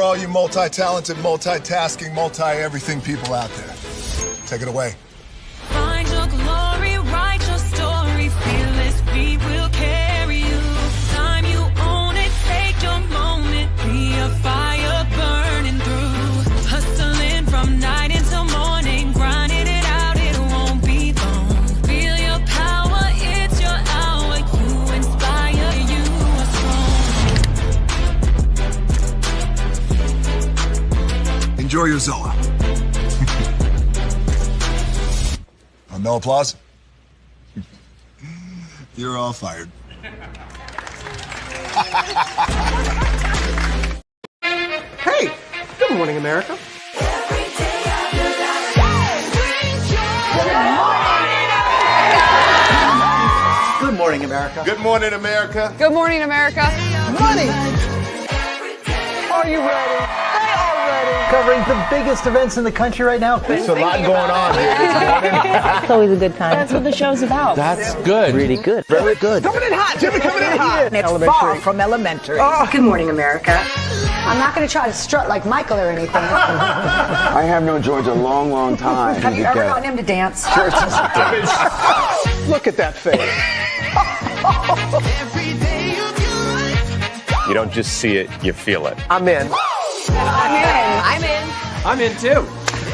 all you multi-talented, multitasking, multi-everything people out there. Take it away. Find your glory, write your story, fearless feet will carry you. Time you own it, take your moment, be a fire burning through. Hustling from night until morning, grinding it out, it won't be long. Feel your power, it's your hour, you inspire, you are strong. Enjoy your Zola. No applause? You're all fired. Hey, good morning, America. Good morning, America. Good morning, America. Good morning, America. Money. Are you ready? They are ready. Covering the biggest events in the country right now. There's a lot going on here this morning. It's always a good time. That's what the show's about. That's good. Really good. Very good. Coming in hot. Jimmy coming in hot. It's far from elementary. Good morning, America. I'm not going to try to strut like Michael or anything. I have known George a long, long time. Have you ever gotten him to dance? Look at that face. You don't just see it, you feel it. I'm in. I'm in. I'm in too.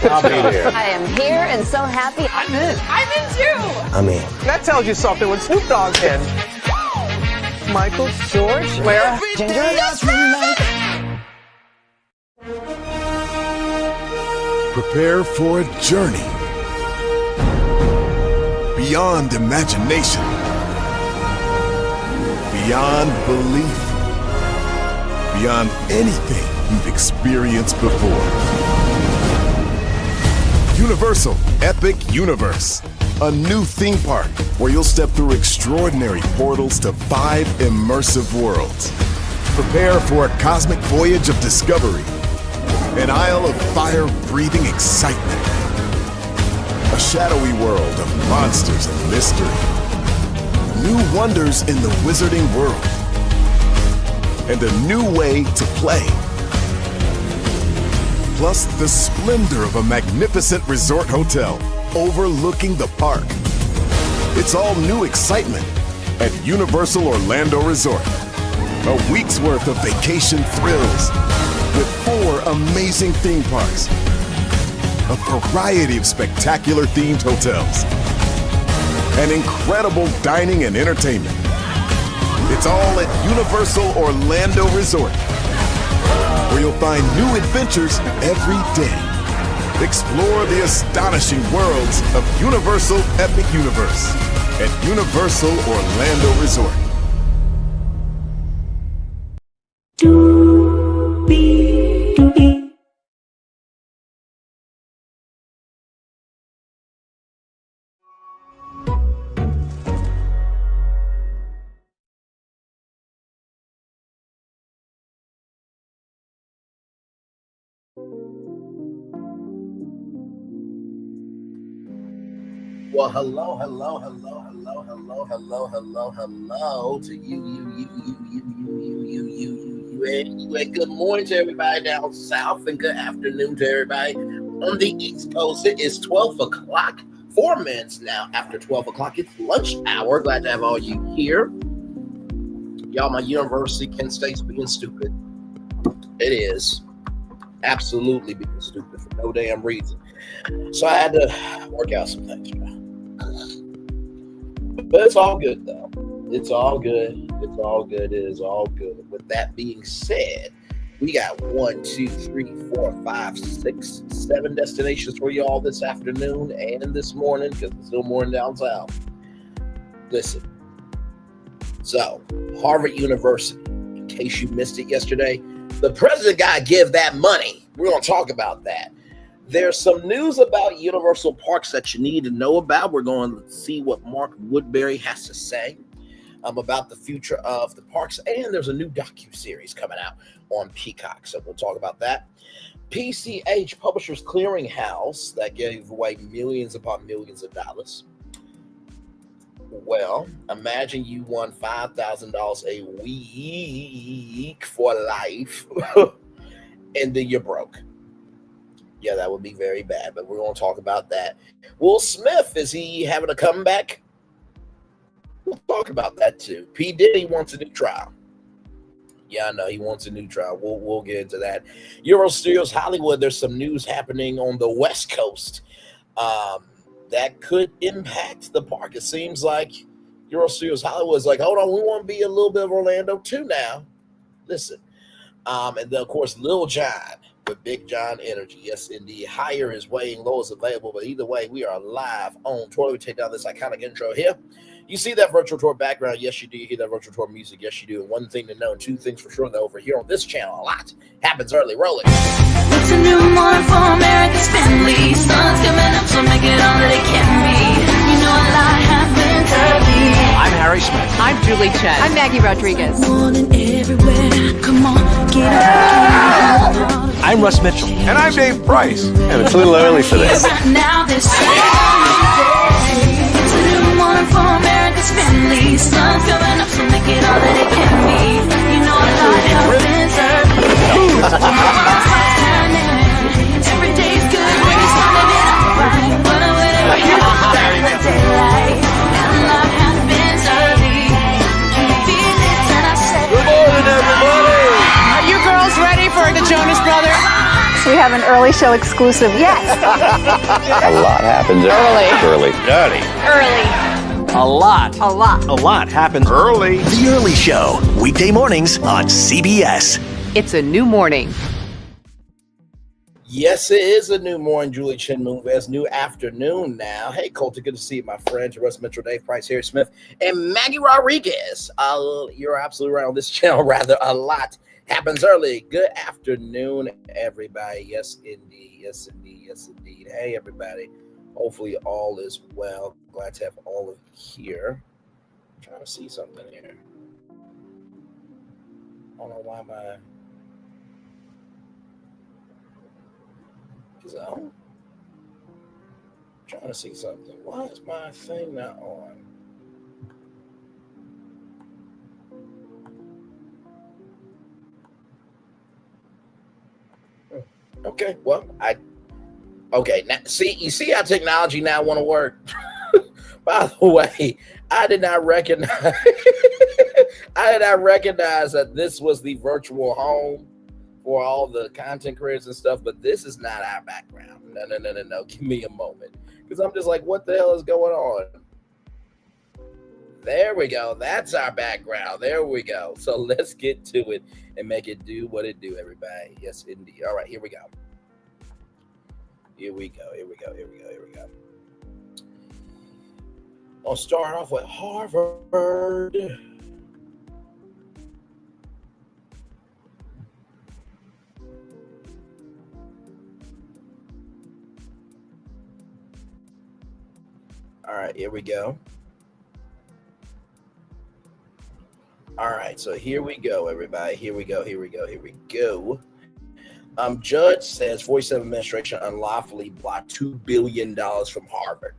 I'll be here. I am here and so happy. I'm in. I'm in too. I'm in. That tells you something when Snoop Dogg's in. Michael, George, Lara, Ginger. Prepare for a journey beyond imagination, beyond belief, beyond anything you've experienced before. Universal Epic Universe, a new theme park where you'll step through extraordinary portals to 5 immersive worlds. Prepare for a cosmic voyage of discovery, an isle of fire-breathing excitement, a shadowy world of monsters and mystery, new wonders in the wizarding world, and a new way to play. Plus the splendor of a magnificent resort hotel overlooking the park. It's all new excitement at Universal Orlando Resort. A week's worth of vacation thrills with 4 amazing theme parks, a variety of spectacular themed hotels, and incredible dining and entertainment. It's all at Universal Orlando Resort, where you'll find new adventures every day. Explore the astonishing worlds of Universal Epic Universe at Universal Orlando Resort. Well, hello to you, and good morning to everybody down south, and good afternoon to everybody on the East Coast. It is 12 o'clock, 4 minutes now after 12 o'clock. It's lunch hour. Glad to have all you here. Y'all, my university, Kent State's being stupid. It is absolutely being stupid for no damn reason. So I had to work out some things, but it's all good though. It's all good. It's all good. It is all good. With that being said, we got 1, 2, 3, 4, 5, 6, 7 destinations for y'all this afternoon and this morning, because it's still morning down south. Listen. So, Harvard University, in case you missed it yesterday, the president got to give that money. We're going to talk about that. There's some news about Universal Parks that you need to know about. We're going to see what Mark Woodbury has to say about the future of the parks. And there's a new docu-series coming out on Peacock, so we'll talk about that. PCH, Publishers Clearinghouse, that gave away millions upon millions of dollars. Well, imagine you won $5,000 a week for life. and then you're broke. Yeah, that would be very bad, but we're going to talk about that. Will Smith, is he having a comeback? We'll talk about that too. P. Diddy wants a new trial. Yeah, I know he wants a new trial. We'll get into that. Euro Studios Hollywood, there's some news happening on the West Coast that could impact the park. It seems like Euro Studios Hollywood is like, hold on, we want to be a little bit of Orlando too now. Listen. And then, of course, Lil Jon with Big John Energy. Yes, indeed. Higher is weighing low is available. But either way, we are live on tour. We take down this iconic intro here. You see that virtual tour background? Yes, you do. You hear that virtual tour music? Yes, you do. And one thing to know, and two things for sure, that over here on this channel, a lot happens early. Roll it. It's a new morning for America's family. Sun's coming up, so make it all that it can be. You know a lot happens early. I'm Harry Smith. I'm Julie Chen. I'm Maggie Rodriguez. Morning everywhere. Come on, get up. I'm Russ Mitchell. And I'm Dave Price. And it's a little early for this. Right now, this it's a new morning for America's family. Sun's coming up, so make it all that it can be. You know a lot happens early. Every day's good when you started it out right. But whatever you do, the daylight. And a lot happens early. Can you feel it? And I say, Good morning, everybody. Are you girls ready for the Jonas Brothers? We have an early show exclusive. Yes. A lot happens early. A lot happens Early. The Early Show, weekday mornings on CBS. It's a new morning. Yes, it is a new morning. Julie Chen Moonves, new afternoon now. Hey, Colton, good to see you, my friend. Russ Mitchell, Dave Price, Harry Smith, and Maggie Rodriguez. You're absolutely right on this channel. Rather, a lot happens early. Good afternoon, everybody. Yes, indeed. Yes, indeed. Yes, indeed. Hey, everybody. Hopefully, all is well. Glad to have all of you here. I'm trying to see something here. I don't know why my... I'm trying to see something. Why is my thing not on? Okay, well, okay, now you see how technology now want to work. By the way, I did not recognize that this was the virtual home for all the content creators and stuff, but this is not our background. No. Give me a moment. Because I'm just like, what the hell is going on? There we go. That's our background. There we go. So let's get to it and make it do what it do, everybody. Yes, indeed. All right, here we go. Here we go. I'll start off with Harvard. All right, here we go. All right, so here we go, everybody. Here we go. Judge says 47 administration unlawfully blocked $2 billion from Harvard.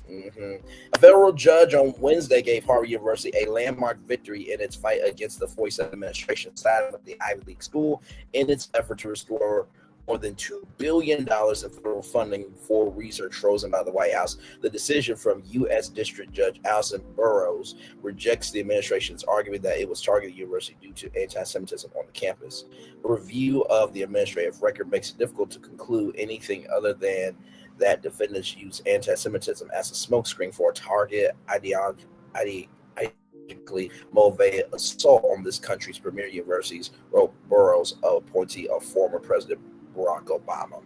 A federal judge on Wednesday gave Harvard University a landmark victory in its fight against the 47 administration, siding with the Ivy League school in its effort to restore more than $2 billion in federal funding for research frozen by the White House. The decision from U.S. District Judge Alison Burroughs rejects the administration's argument that it was targeting the university due to anti-Semitism on the campus. A review of the administrative record makes it difficult to conclude anything other than that defendants use anti-Semitism as a smokescreen for a target ideologically motivated assault on this country's premier universities, wrote Burroughs, appointee of former President Barack Obama.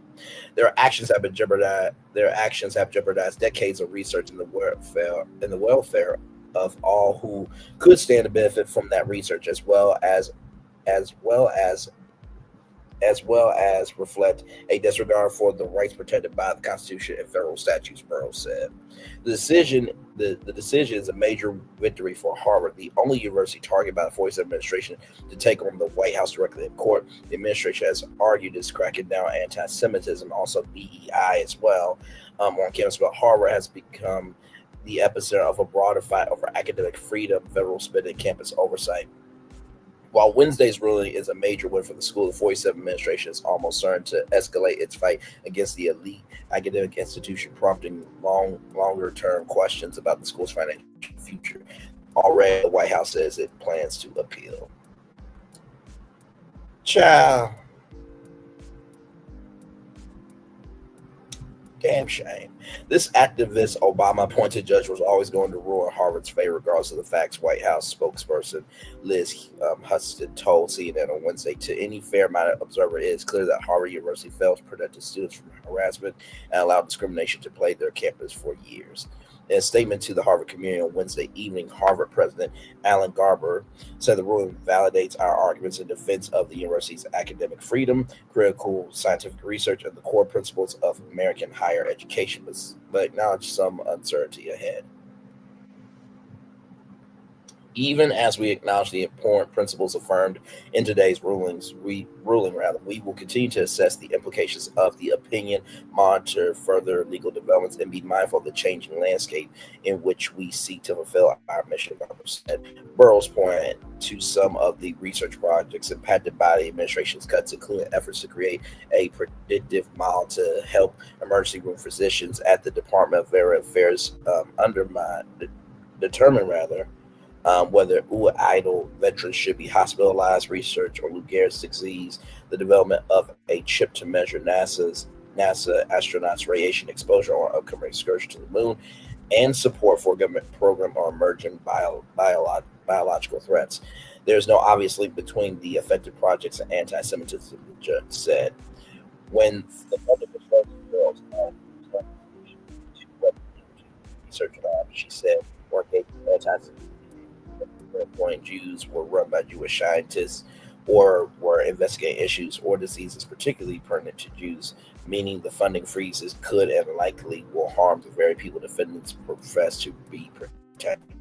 Their actions have jeopardized decades of research in the welfare of all who could stand to benefit from that research, as well as reflect a disregard for the rights protected by the Constitution and federal statutes, Burroughs said. The decision is a major victory for Harvard, the only university targeted by the 47 administration to take on the White House directly in court. The administration has argued it's cracking down on anti-Semitism, also DEI as well, on campus, but Harvard has become the epicenter of a broader fight over academic freedom, federal spending, campus oversight. While Wednesday's ruling is a major win for the school, the 47 administration is almost certain to escalate its fight against the elite academic institution, prompting longer-term questions about the school's financial future. Already, the White House says it plans to appeal. Child. Damn shame. This activist Obama-appointed judge was always going to rule in Harvard's favor, regardless of the facts. White House spokesperson Liz Huston told CNN on Wednesday, to any fair-minded observer, it is clear that Harvard University failed to protect its students from harassment and allowed discrimination to plague their campus for years. In a statement to the Harvard community on Wednesday evening, Harvard President Alan Garber said the ruling validates our arguments in defense of the university's academic freedom, critical scientific research, and the core principles of American higher education, but acknowledged some uncertainty ahead. Even as we acknowledge the important principles affirmed in today's ruling, we will continue to assess the implications of the opinion, monitor further legal developments, and be mindful of the changing landscape in which we seek to fulfill our mission. Burroughs pointed to some of the research projects impacted by the administration's cuts, including efforts to create a predictive model to help emergency room physicians at the Department of Veterans Affairs determine whether idle veterans should be hospitalized, research on Lou Gehrig's disease, the development of a chip to measure NASA astronauts' radiation exposure on upcoming excursion to the moon, and support for a government program on emerging biological threats. There's no obvious link between the affected projects and anti-Semitism, the judge said. When the funding was first research lab, she said, more anti-Semitism employing Jews were run by Jewish scientists or were investigating issues or diseases particularly pertinent to Jews, meaning the funding freezes could and likely will harm the very people defendants profess to be protecting.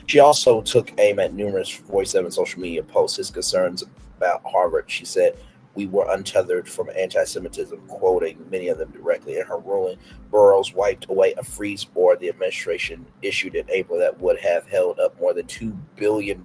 She also took aim at numerous 47 social media posts. His concerns about Harvard, she said, we were untethered from anti-Semitism, quoting many of them directly in her ruling. Burroughs wiped away a freeze order the administration issued in April that would have held up more than $2 billion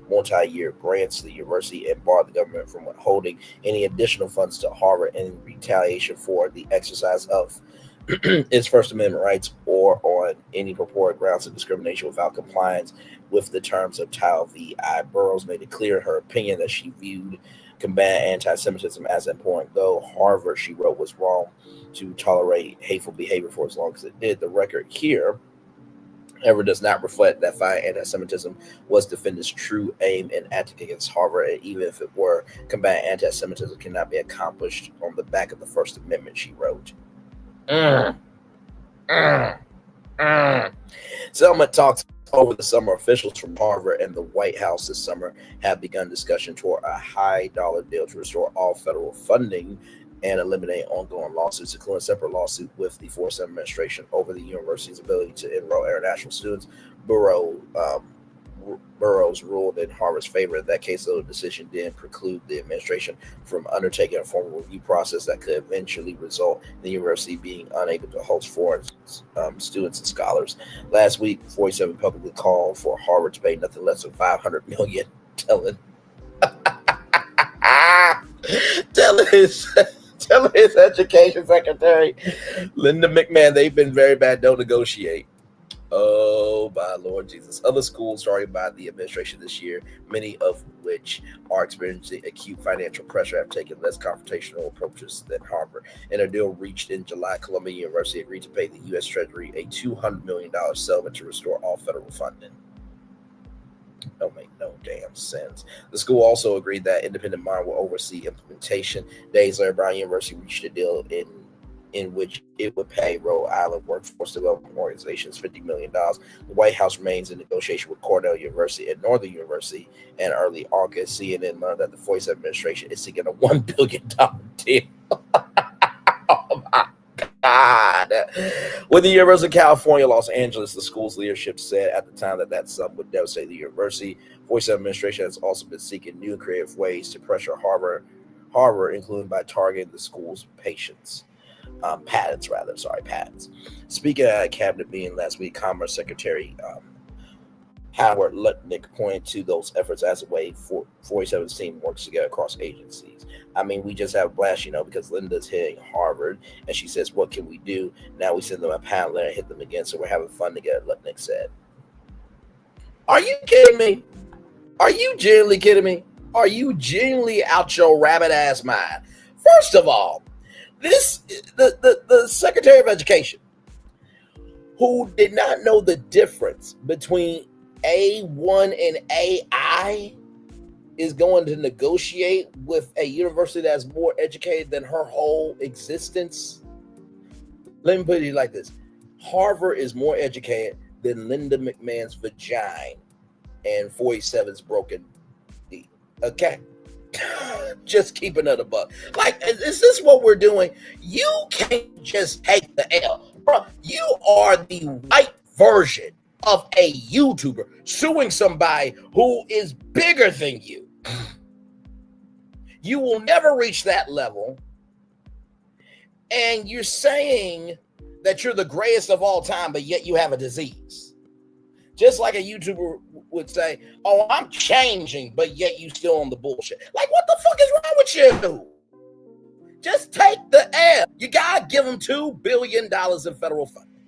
multi-year grants to the university and barred the government from withholding any additional funds to Harvard in retaliation for the exercise of its First Amendment rights or on any purported grounds of discrimination without compliance with the terms of Title VI. Burroughs made it clear in her opinion that she viewed combat anti-Semitism as important, though Harvard, she wrote, was wrong to tolerate hateful behavior for as long as it did. The record here, however, does not reflect that fighting anti-Semitism was defendants' true aim and act against Harvard, and even if it were, combating anti-Semitism cannot be accomplished on the back of the First Amendment, she wrote. Settlement talks over the summer. Officials from Harvard and the White House this summer have begun discussion toward a high-dollar deal to restore all federal funding and eliminate ongoing lawsuits, including a separate lawsuit with the 47 administration over the university's ability to enroll international students. Burroughs ruled in Harvard's favor in that case, though the decision didn't preclude the administration from undertaking a formal review process that could eventually result in the university being unable to host foreign students and scholars. Last week, 47 publicly called for Harvard to pay nothing less than $500 million, telling his education secretary, Linda McMahon, they've been very bad, don't negotiate. Oh, my Lord Jesus. Other schools started by the administration this year, many of which are experiencing acute financial pressure, have taken less confrontational approaches than Harvard. In a deal reached in July, Columbia University agreed to pay the U.S. Treasury a $200 million settlement to restore all federal funding. Don't make no damn sense. The school also agreed that independent mind will oversee implementation. Days later, Brown University reached a deal in which it would pay Rhode Island workforce development organizations $50 million. The White House remains in negotiation with Cornell University and Northern University. And early August, CNN learned that the 47 administration is seeking a $1 billion deal. Oh my God. With the University of California, Los Angeles, the school's leadership said at the time that sum would devastate the university. 47 administration has also been seeking new and creative ways to pressure Harvard, including by targeting the school's patents. Speaking at a cabinet meeting last week, Commerce Secretary Howard Lutnick pointed to those efforts as a way for 47 works together across agencies. I mean, we just have a blast, because Linda's hitting Harvard, and she says, what can we do? Now we send them a pound letter and hit them again, so we're having fun together, Lutnick said. Are you kidding me? Are you genuinely kidding me? Are you genuinely out your rabbit ass mind? First of all, the Secretary of Education, who did not know the difference between A1 and AI, is going to negotiate with a university that's more educated than her whole existence. Let me put it like this. Harvard is more educated than Linda McMahon's vagina and 47's broken D. Okay? Just keep another buck. Like, is this what we're doing? You can't just take the L. Bro, you are the white version of a YouTuber suing somebody who is bigger than you. You will never reach that level. And you're saying that you're the greatest of all time, but yet you have a disease. Just like a YouTuber would say, oh, I'm changing, but yet you still on the bullshit. Like, what the fuck is wrong with you? Just take the L. You gotta give them $2 billion in federal funding.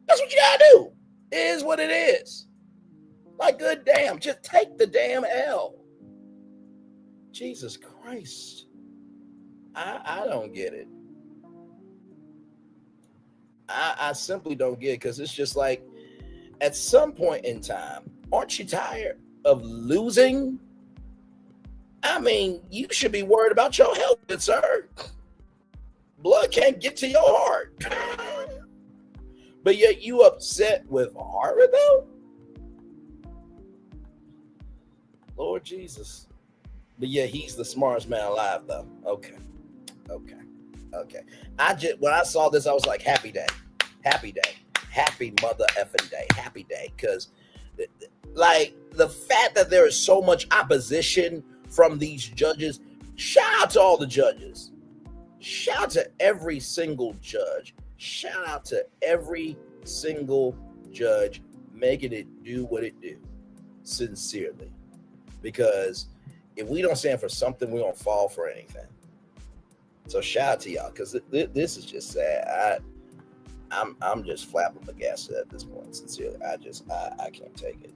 That's what you gotta do. It is what it is. Like, good damn, just take the damn L. Jesus Christ. I don't get it. I simply don't get it, because it's just like, at some point in time, aren't you tired of losing? I mean, you should be worried about your health, good sir. Blood can't get to your heart. But yet you upset with Harvard, though? Lord Jesus. But yeah, he's the smartest man alive, though. Okay. When I saw this, I was like, happy day. Happy day. Happy mother effing day. Happy day. Because, like, the fact that there is so much opposition from these judges, shout out to all the judges. Shout out to every single judge. Shout out to every single judge making it do what it do. Sincerely. Because if we don't stand for something, we don't fall for anything. So shout out to y'all, because this is just sad. I'm just flapping the gas at this point. Sincerely, I can't take it.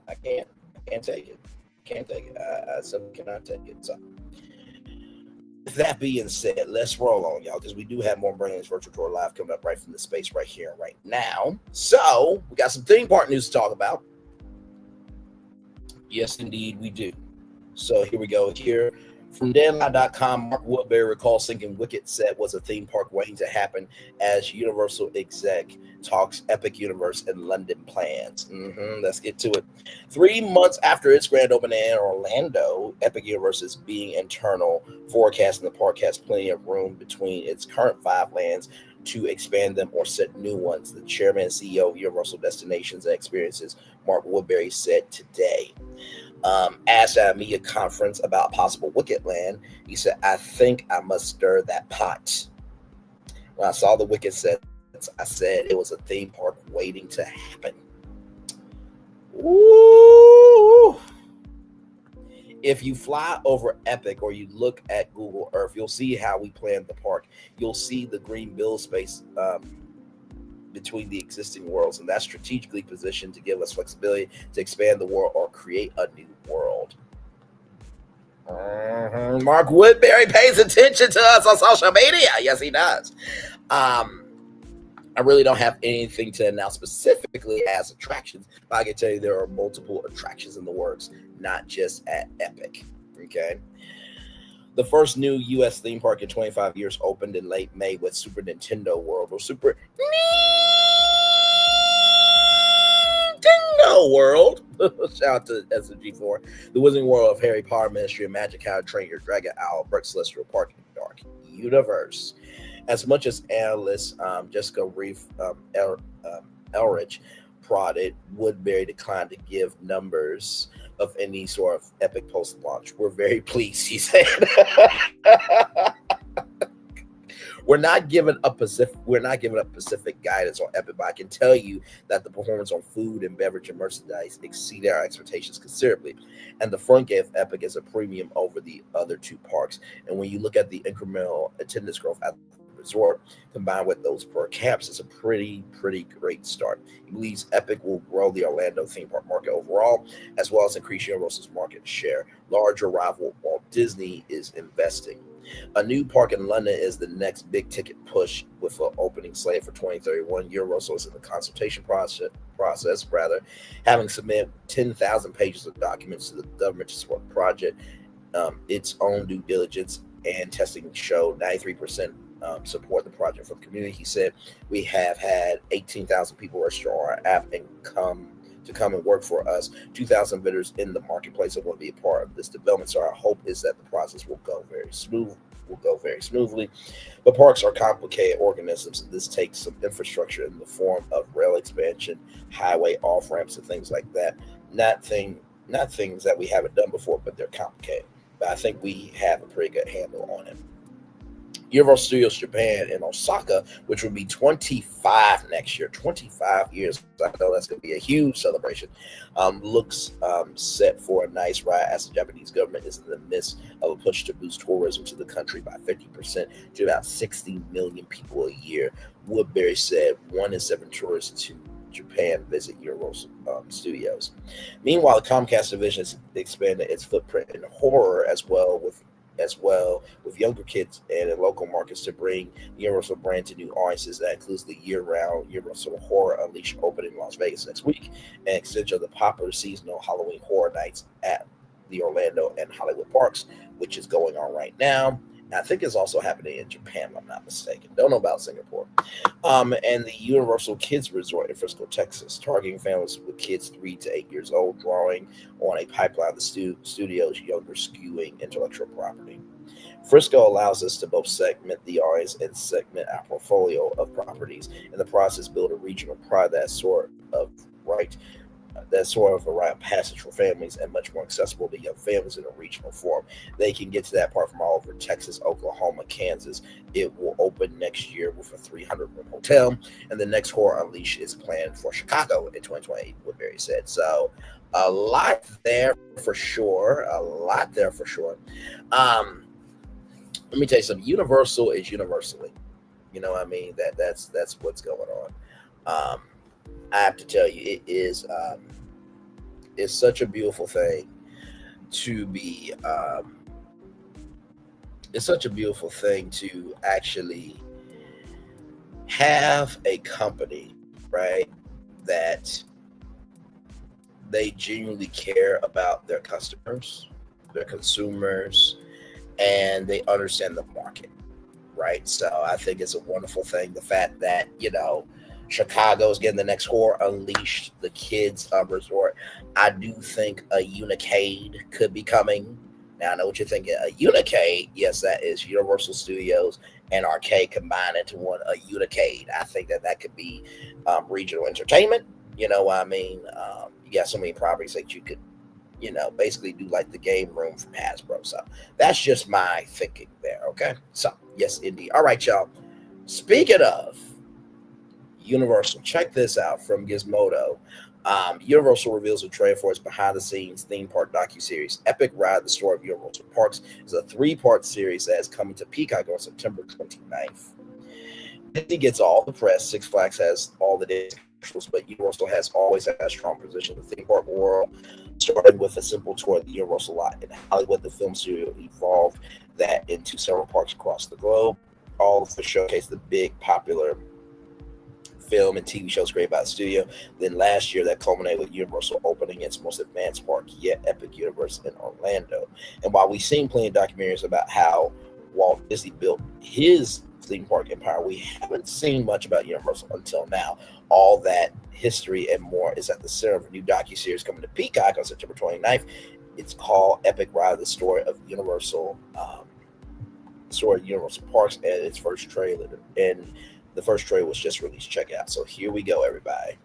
I can't take it. I simply cannot take it. So, with that being said, let's roll on, y'all, because we do have more Brilliance Virtual Tour Live coming up right from the space right here and right now. So we got some theme park news to talk about. Yes, indeed, we do. So here we go. Here from Deadline.com, Mark Woodbury recalls thinking Wicked set was a theme park waiting to happen as Universal exec talks Epic Universe and London plans. Let's get to it. 3 months after its grand opening in Orlando, Epic Universe is being internal, forecasting the park has plenty of room between its current 5 lands to expand them or set new ones. The chairman and CEO of Universal Destinations and Experiences, Mark Woodbury, said today. Asked at a media conference about possible Wicked Land, he said, I think I must stir that pot. When I saw the Wicked sets, I said it was a theme park waiting to happen. Ooh. If you fly over Epic or you look at Google Earth, you'll see how we planned the park. You'll see the green build space between the existing worlds, and that's strategically positioned to give us flexibility to expand the world or create a new world. Mark Woodbury pays attention to us on social media. Yes, he does. I really don't have anything to announce specifically as attractions, but I can tell you there are multiple attractions in the works, not just at Epic. Okay. The first new U.S. theme park in 25 years opened in late May with Super Nintendo World, or Super Nintendo World. Shout out to SMG4. The Wizarding World of Harry Potter, Ministry of Magic, How to Train Your Dragon, Albrecht Celestial Park, and Dark Universe. As much as analyst Jessica Reef Elrich prodded, Woodbury declined to give numbers of any sort of Epic post-launch. We're very pleased, he said. We're not giving up specific guidance on Epic, but I can tell you that the performance on food and beverage and merchandise exceeded our expectations considerably. And the front gate of Epic is a premium over the other two parks. And when you look at the incremental attendance growth at the resort combined with those per caps, it's a pretty great start. He believes Epic will grow the Orlando theme park market overall, as well as increase Universal's market share. Larger rival Walt Disney is investing. A new park in London is the next big ticket push with an opening slate for 2031. Universal is in the consultation process, having submitted 10,000 pages of documents to the government to support the project. Its own due diligence and testing showed 93% support the project from the community. He said, we have had 18,000 people register on our app and come and work for us. 2,000 bidders in the marketplace that want to be a part of this development. So our hope is that the process will go very smoothly. But parks are complicated organisms, and this takes some infrastructure in the form of rail expansion, highway off ramps, and things like that. Not things that we haven't done before, but they're complicated. But I think we have a pretty good handle on it. Universal Studios Japan in Osaka, which will be 25 next year, 25 years. I know that's going to be a huge celebration. Looks set for a nice ride as the Japanese government is in the midst of a push to boost tourism to the country by 50% to about 60 million people a year. Woodbury said 1 in 7 tourists to Japan visit Universal Studios. Meanwhile, the Comcast division has expanded its footprint in horror as well with younger kids and in local markets to bring the Universal brand to new audiences. That includes the year-round Universal Horror Unleashed opening in Las Vegas next week, and extension of the popular seasonal Halloween Horror Nights at the Orlando and Hollywood parks, which is going on right now. I think it's also happening in Japan, if I'm not mistaken. Don't know about Singapore. And the Universal Kids Resort in Frisco, Texas, targeting families with kids 3 to 8 years old, drawing on a pipeline of the studio's younger skewing intellectual property. Frisco allows us to both segment the audience and segment our portfolio of properties. In the process, build a regional pride that's sort of a rite of passage for families and much more accessible to young families in a regional form. They can get to that part from all over Texas, Oklahoma, Kansas. It will open next year with a 300-room hotel, and the next Horror Unleashed is planned for Chicago in 2028, Woodbury said. So a lot there for sure. Let me tell you something. Universal is universally. You know what I mean? That's what's going on. I have to tell you, it is it's such a beautiful thing to be it's such a beautiful thing to actually have a company, right, that they genuinely care about their customers, their consumers, and they understand the market, right? So I think it's a wonderful thing. The fact that, Chicago's getting the next Horror Unleashed, the kids resort. I do think a Unicade could be coming. Now, I know what you're thinking. A Unicade, yes, that is Universal Studios and Arcade combined into one, a Unicade. I think that could be regional entertainment. You know what I mean? You got so many properties that you could, basically do like the game room from Hasbro. So that's just my thinking there, okay? So, yes, indeed. All right, y'all. Speaking of Universal, check this out from Gizmodo. Universal reveals a trailer for its behind-the-scenes theme park docu-series, Epic Ride, the Story of Universal Parks. It's a 3-part series that is coming to Peacock on September 29th. Disney gets all the press. Six Flags has all the data, but Universal has always had a strong position in the theme park world, starting with a simple tour of the Universal lot in Hollywood. The film studio evolved that into several parks across the globe, all to showcase the big popular film and TV shows created by the studio. Then last year, that culminated with Universal opening its most advanced park yet, Epic Universe in Orlando. And while we've seen plenty of documentaries about how Walt Disney built his theme park empire, we haven't seen much about Universal until now. All that history and more is at the center of a new docuseries coming to Peacock on September 29th. It's called Epic Ride, the Story of Universal Parks, and its first trailer. And the first trailer was just released. Check it out. So here we go, everybody.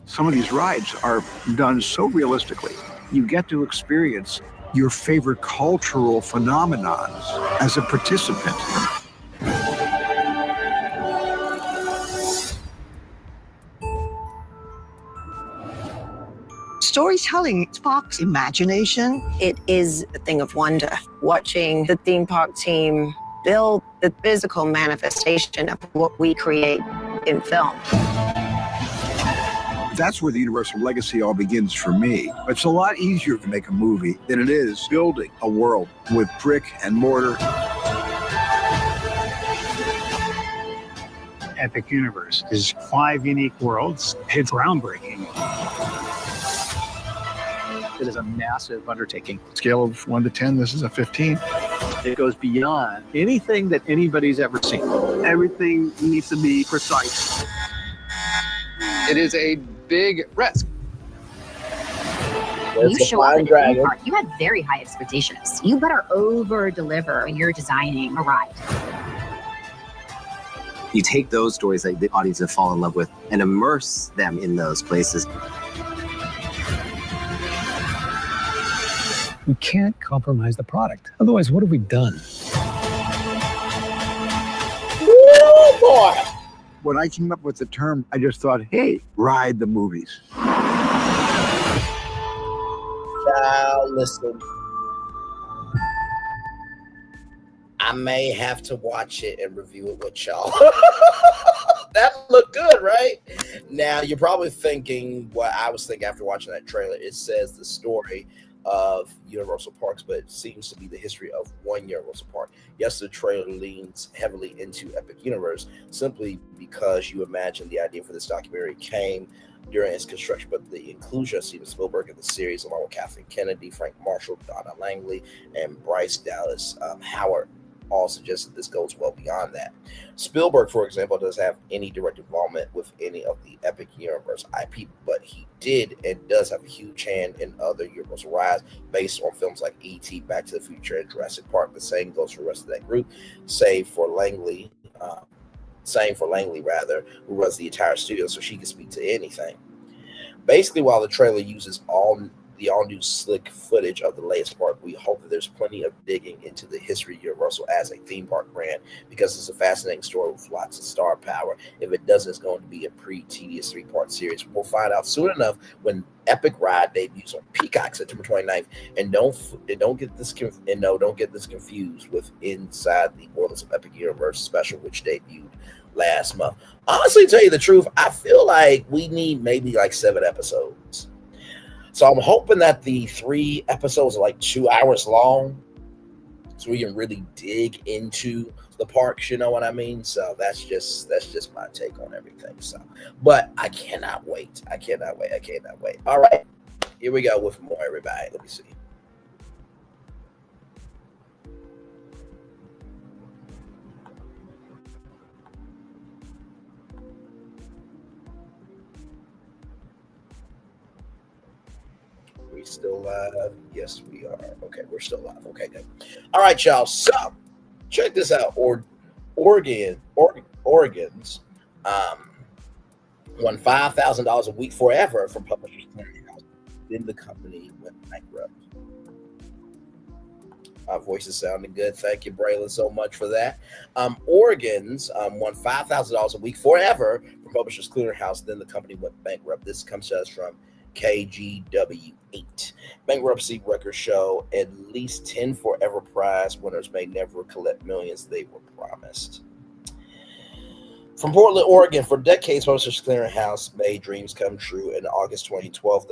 Some of these rides are done so realistically. You get to experience your favorite cultural phenomenons as a participant. Storytelling sparks imagination. It is a thing of wonder. Watching the theme park team build the physical manifestation of what we create in film. That's where the Universal legacy all begins for me. It's a lot easier to make a movie than it is building a world with brick and mortar. Epic Universe is 5 unique worlds. It's groundbreaking. It is a massive undertaking. Scale of 1 to 10, this is a 15. It goes beyond anything that anybody's ever seen. Everything needs to be precise. It is a big risk. You show up at a theme park, you have very high expectations. You better over-deliver when you're designing a ride. You take those stories that the audience have fallen in love with and immerse them in those places. We can't compromise the product. Otherwise, what have we done? Woo, boy! When I came up with the term, I just thought, hey, ride the movies. Now, listen. I may have to watch it and review it with y'all. That looked good, right? Now, you're probably thinking what I was thinking after watching that trailer. It says the story of Universal Parks, but it seems to be the history of one Universal Park. Yes, the trailer leans heavily into Epic Universe simply because you imagine the idea for this documentary came during its construction, but the inclusion of Steven Spielberg in the series, along with Kathleen Kennedy, Frank Marshall, Donna Langley, and Bryce Dallas Howard, all suggest that this goes well beyond that. Spielberg, for example, doesn't have any direct involvement with any of the Epic Universe IP, but he did and does have a huge hand in other Universal rides based on films like E.T., Back to the Future, and Jurassic Park. The same goes for the rest of that group, save for Langley, who runs the entire studio, so she can speak to anything. Basically, while the trailer uses all new slick footage of the latest park, we hope that there's plenty of digging into the history of Universal as a theme park brand, because it's a fascinating story with lots of star power. If it doesn't, it's going to be a pretty tedious 3-part series. We'll find out soon enough when Epic Ride debuts on Peacock September 29th. And don't get this confused with Inside the Worlds of Epic Universe special, which debuted last month. Honestly, to tell you the truth, I feel like we need maybe like 7 episodes. So I'm hoping that the 3 episodes are like 2 hours long, so we can really dig into the parks, you know what I mean? So that's just my take on everything. So, but I cannot wait. I cannot wait. All right, here we go with more, everybody. Let me see. We still live? Yes, we are. Okay, we're still live. Okay, good. All right, y'all. So check this out. Oregon's won $5,000 a week forever from Publishers Clearinghouse. Then the company went bankrupt. My voice is sounding good. Thank you, Braylon, so much for that. Oregon's won $5,000 a week forever from Publishers Clearinghouse. Then the company went bankrupt. This comes to us from KGW8. Bankruptcy records show at least 10 Forever Prize winners may never collect millions they were promised. From Portland, Oregon, for decades, Publishers Clearinghouse made dreams come true. In August 2012,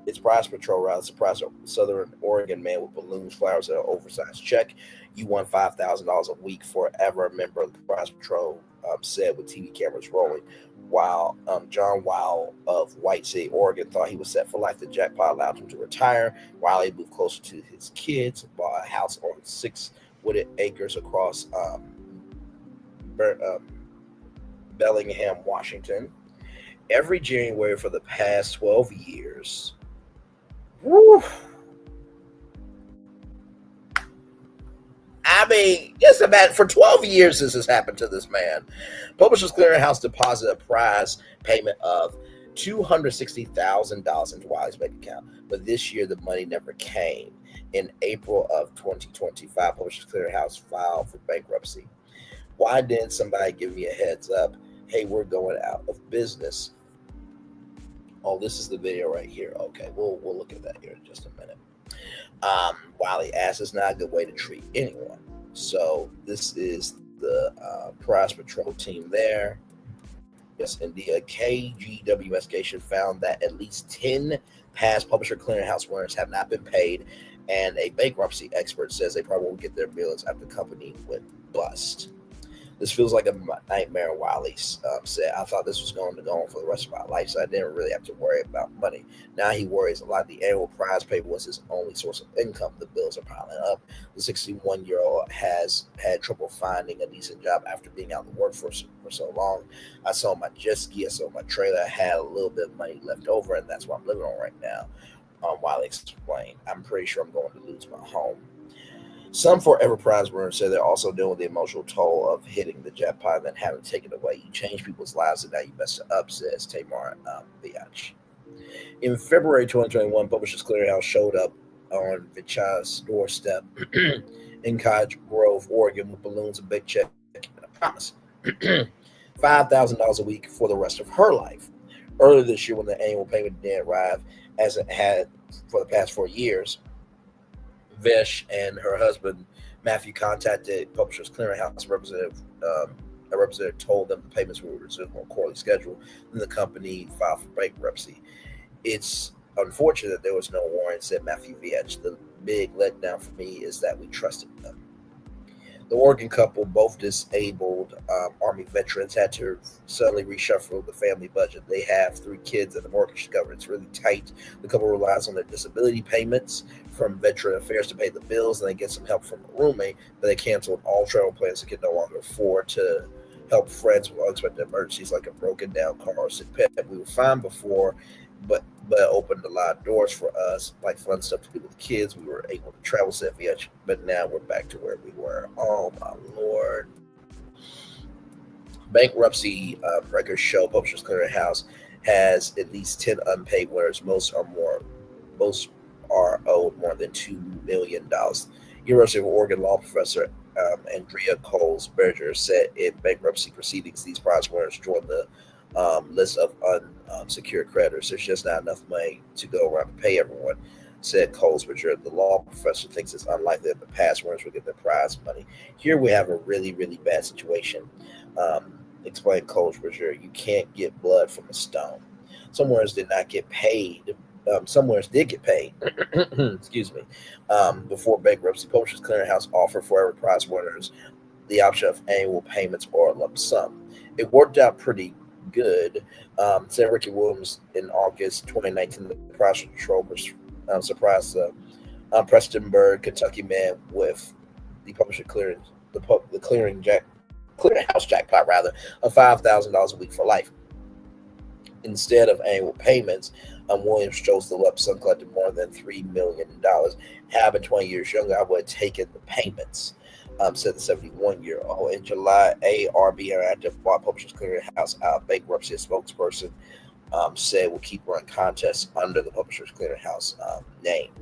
its prize patrol route surprised a Southern Oregon man with balloons, flowers, and an oversized check. You won $5,000 a week forever, a member of the prize patrol said with TV cameras rolling. While John Weil of White City, Oregon, thought he was set for life, the jackpot allowed him to retire. While he moved closer to his kids, bought a house on 6 wooded acres across Bellingham, Washington. Every January for the past 12 years. Woo! I mean, just imagine, for 12 years this has happened to this man. Publishers Clearinghouse deposited a prize payment of $260,000 into Wiley's bank account, but this year the money never came. In April of 2025, Publishers Clearinghouse filed for bankruptcy. Why didn't somebody give me a heads up? Hey, we're going out of business. Oh, this is the video right here. Okay, we'll look at that here in just a minute. Wiley asks, it's not a good way to treat anyone. So this is the prize patrol team there. Yes, indeed. A KGW investigation found that at least 10 past Publisher Clearinghouse winners have not been paid, and a bankruptcy expert says they probably won't get their bills after the company went bust. This feels like a nightmare, Wiley said. I thought this was going to go on for the rest of my life, so I didn't really have to worry about money. Now he worries a lot. The annual prize payment was his only source of income. The bills are piling up. The 61-year-old has had trouble finding a decent job after being out of the workforce for so long. I sold my jet ski, I sold my trailer, I had a little bit of money left over, and that's what I'm living on right now. Wiley explained, I'm pretty sure I'm going to lose my home. Some Forever Prize winners say they're also dealing with the emotional toll of hitting the jackpot and then having to take it away. You change people's lives and now you mess it up, says Tamar PCH. In February 2021, Publishers Clearinghouse showed up on Vicha's doorstep in Cottage Grove, Oregon, with balloons, a big check, and a promise. $5,000 a week for the rest of her life. Earlier this year, when the annual payment didn't arrive, as it had for the past 4 years, Vesh and her husband Matthew contacted Publishers Clearinghouse representative. A representative told them the payments were resumed on a quarterly schedule. Then the company filed for bankruptcy. It's unfortunate that there was no warrant, said Matthew Vesh. The big letdown for me is that we trusted them. The Oregon couple, both disabled Army veterans, had to suddenly reshuffle the family budget. They have 3 kids and the mortgage cover. It's really tight. The couple relies on their disability payments from Veteran Affairs to pay the bills, and they get some help from a roommate, but they canceled all travel plans and can no longer afford to help friends with unexpected emergencies like a broken down car or sick pet. We were fine before, but opened a lot of doors for us, like fun stuff to do with kids. We were able to travel, said VH, but now we're back to where we were. Oh my Lord. Bankruptcy records show Publishers Clearinghouse has at least 10 unpaid winners. Most are owed more than $2 million. University of Oregon law professor Andrea Coles-Berger said in bankruptcy proceedings, these prize winners joined the list of unsecured creditors. There's just not enough money to go around to pay everyone, said Coles-Berger. The law professor thinks it's unlikely that the past winners will get their prize money. Here we have a really, really bad situation, explained Coles-Berger. You can't get blood from a stone. Some winners did not get paid. Some winners did get paid. Excuse me. Before bankruptcy, Publishers Clearinghouse offered Forever Prize winners the option of annual payments or a lump sum. It worked out pretty good. Said Ricky Williams in August 2019, the prize patrollers surprised the Prestonburg, Kentucky man with the Publisher Clearinghouse jackpot of $5,000 a week for life. Instead of annual payments, Williams chose the lump sum, collected more than $3 million. Had I been 20 years younger, I would have taken the payments, said the 71-year-old. In July, ARB Interactive bought Publishers Clearinghouse out of bankruptcy. A spokesperson said we'll keep running contests under the Publishers Clearinghouse name.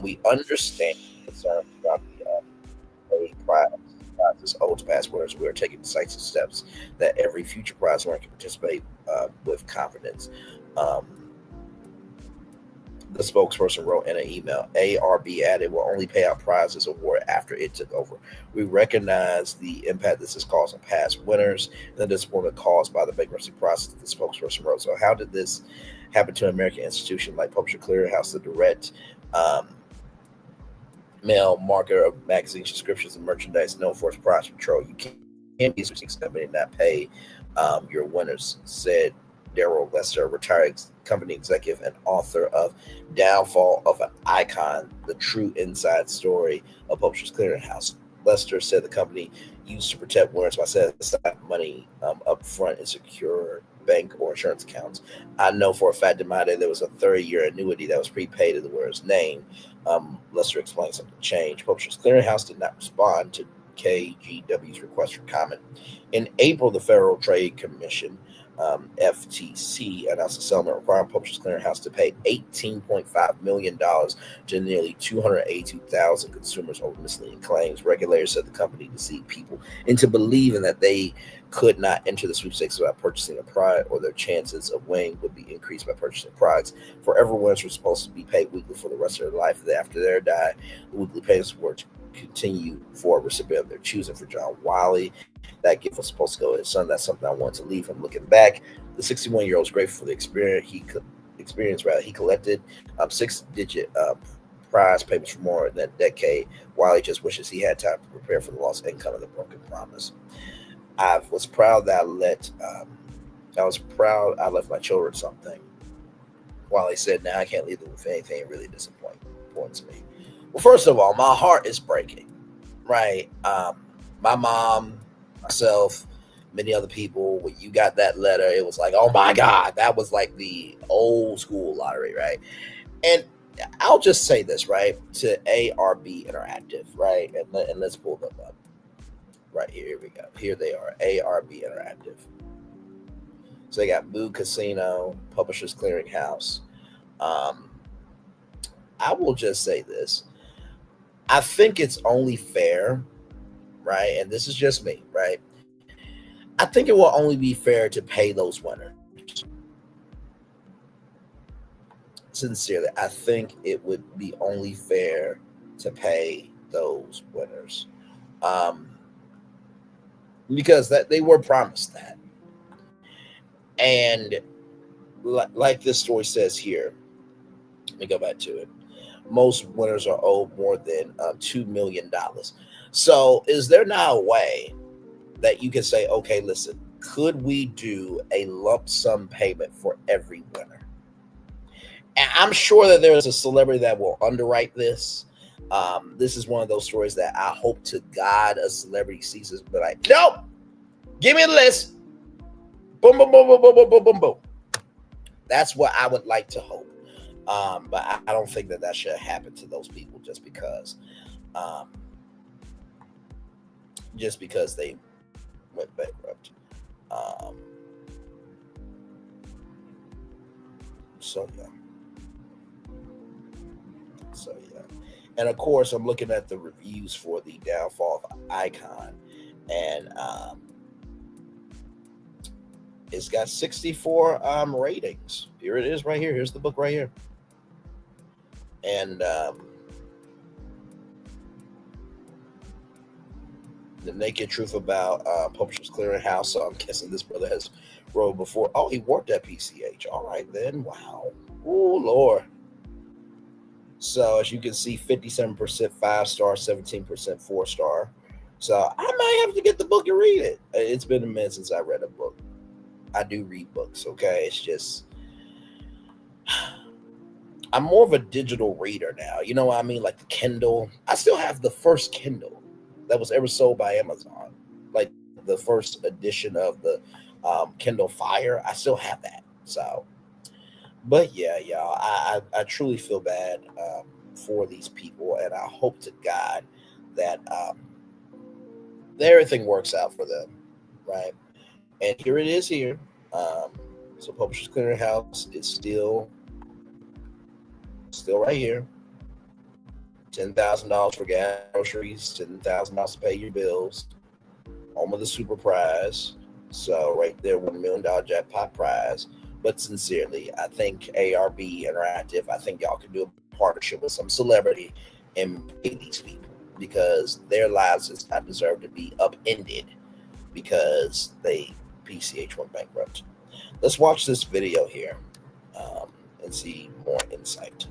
We understand the concern about the prizes owed to past winners. We are taking decisive steps that every future prize winner can participate with confidence. The spokesperson wrote in an email. ARB added, will only pay out prizes awarded after it took over. We recognize the impact this has caused on past winners and the disappointment caused by the bankruptcy process, the spokesperson wrote. So how did this happen to an American institution like Publisher Clearinghouse, the direct mail marketer of magazine subscriptions and merchandise known for its prize patrol? You can't be somebody not pay your winners, said Daryl Lester, retired company executive and author of Downfall of an Icon, the true inside story of Publishers Clearinghouse. Lester said the company used to protect winners by setting aside money up front in secure bank or insurance accounts. I know for a fact in my day there was a 30-year annuity that was prepaid in the winner's name. Lester explained something changed. Publishers Clearinghouse did not respond to KGW's request for comment. In April, the Federal Trade Commission FTC announced a settlement requiring Publishers Clearinghouse to pay $18.5 million to nearly 282,000 consumers over misleading claims. Regulators said the company deceived people into believing that they could not enter the sweepstakes without purchasing a product, or their chances of winning would be increased by purchasing products. Forever winners were supposed to be paid weekly for the rest of their life. After their die, the weekly payments were to continue for a recipient of their choosing. For John Wiley, that gift was supposed to go to his son. That's something I wanted to leave him. Looking back, the 61-year-old is grateful for the experience. He collected 6-digit prize payments for more than a decade. Wiley just wishes he had time to prepare for the lost income of the broken promise. I was proud that I left my children something. Wiley said, "Now I can't leave them with anything. It really disappoints me." Well, first of all, my heart is breaking, right? My mom, myself, many other people, when you got that letter, it was like, oh my God, that was like the old school lottery, right? And I'll just say this, right, to ARB Interactive, right? And let's pull them up. Right here we go. Here they are, ARB Interactive. So they got Mood Casino, Publishers Clearinghouse. I will just say this. I think it's only fair, right? And this is just me, right? I think it will only be fair to pay those winners. Sincerely, I think it would be only fair to pay those winners. Because that they were promised that. And like this story says here, let me go back to it. Most winners are owed more than $2 million. So is there now a way that you can say, okay, listen, could we do a lump sum payment for every winner? And I'm sure that there is a celebrity that will underwrite this. This is one of those stories that I hope to God a celebrity sees this, but like, nope, give me the list. Boom, boom, boom, boom, boom, boom, boom, boom, boom. That's what I would like to hope. But I don't think that should happen to those people just because they went bankrupt. So yeah. And of course, I'm looking at the reviews for the downfall of Icon, and it's got 64 ratings. Here it is right here. Here's the book right here. And the naked truth about Publishers Clearinghouse. So I'm guessing this brother has wrote before. Oh, he worked at PCH. All right, then. Wow. Oh, Lord. So as you can see, 57% 5-star, 17% 4-star. So I might have to get the book and read it. It's been a minute since I read a book. I do read books, okay? It's just, I'm more of a digital reader now. You know what I mean? Like the Kindle. I still have the first Kindle that was ever sold by Amazon. Like the first edition of the Kindle Fire. I still have that. So, but yeah, y'all, I truly feel bad for these people, and I hope to God that everything works out for them, right? And here it is here. So Publishers Clearinghouse is still right here. $10,000 for groceries, $10,000 to pay your bills. Home of the super prize. So right there, $1 million jackpot prize. But sincerely, I think ARB Interactive, I think y'all can do a partnership with some celebrity and pay these people, because their lives does not deserve to be upended because PCH went bankrupt. Let's watch this video here and see more insight.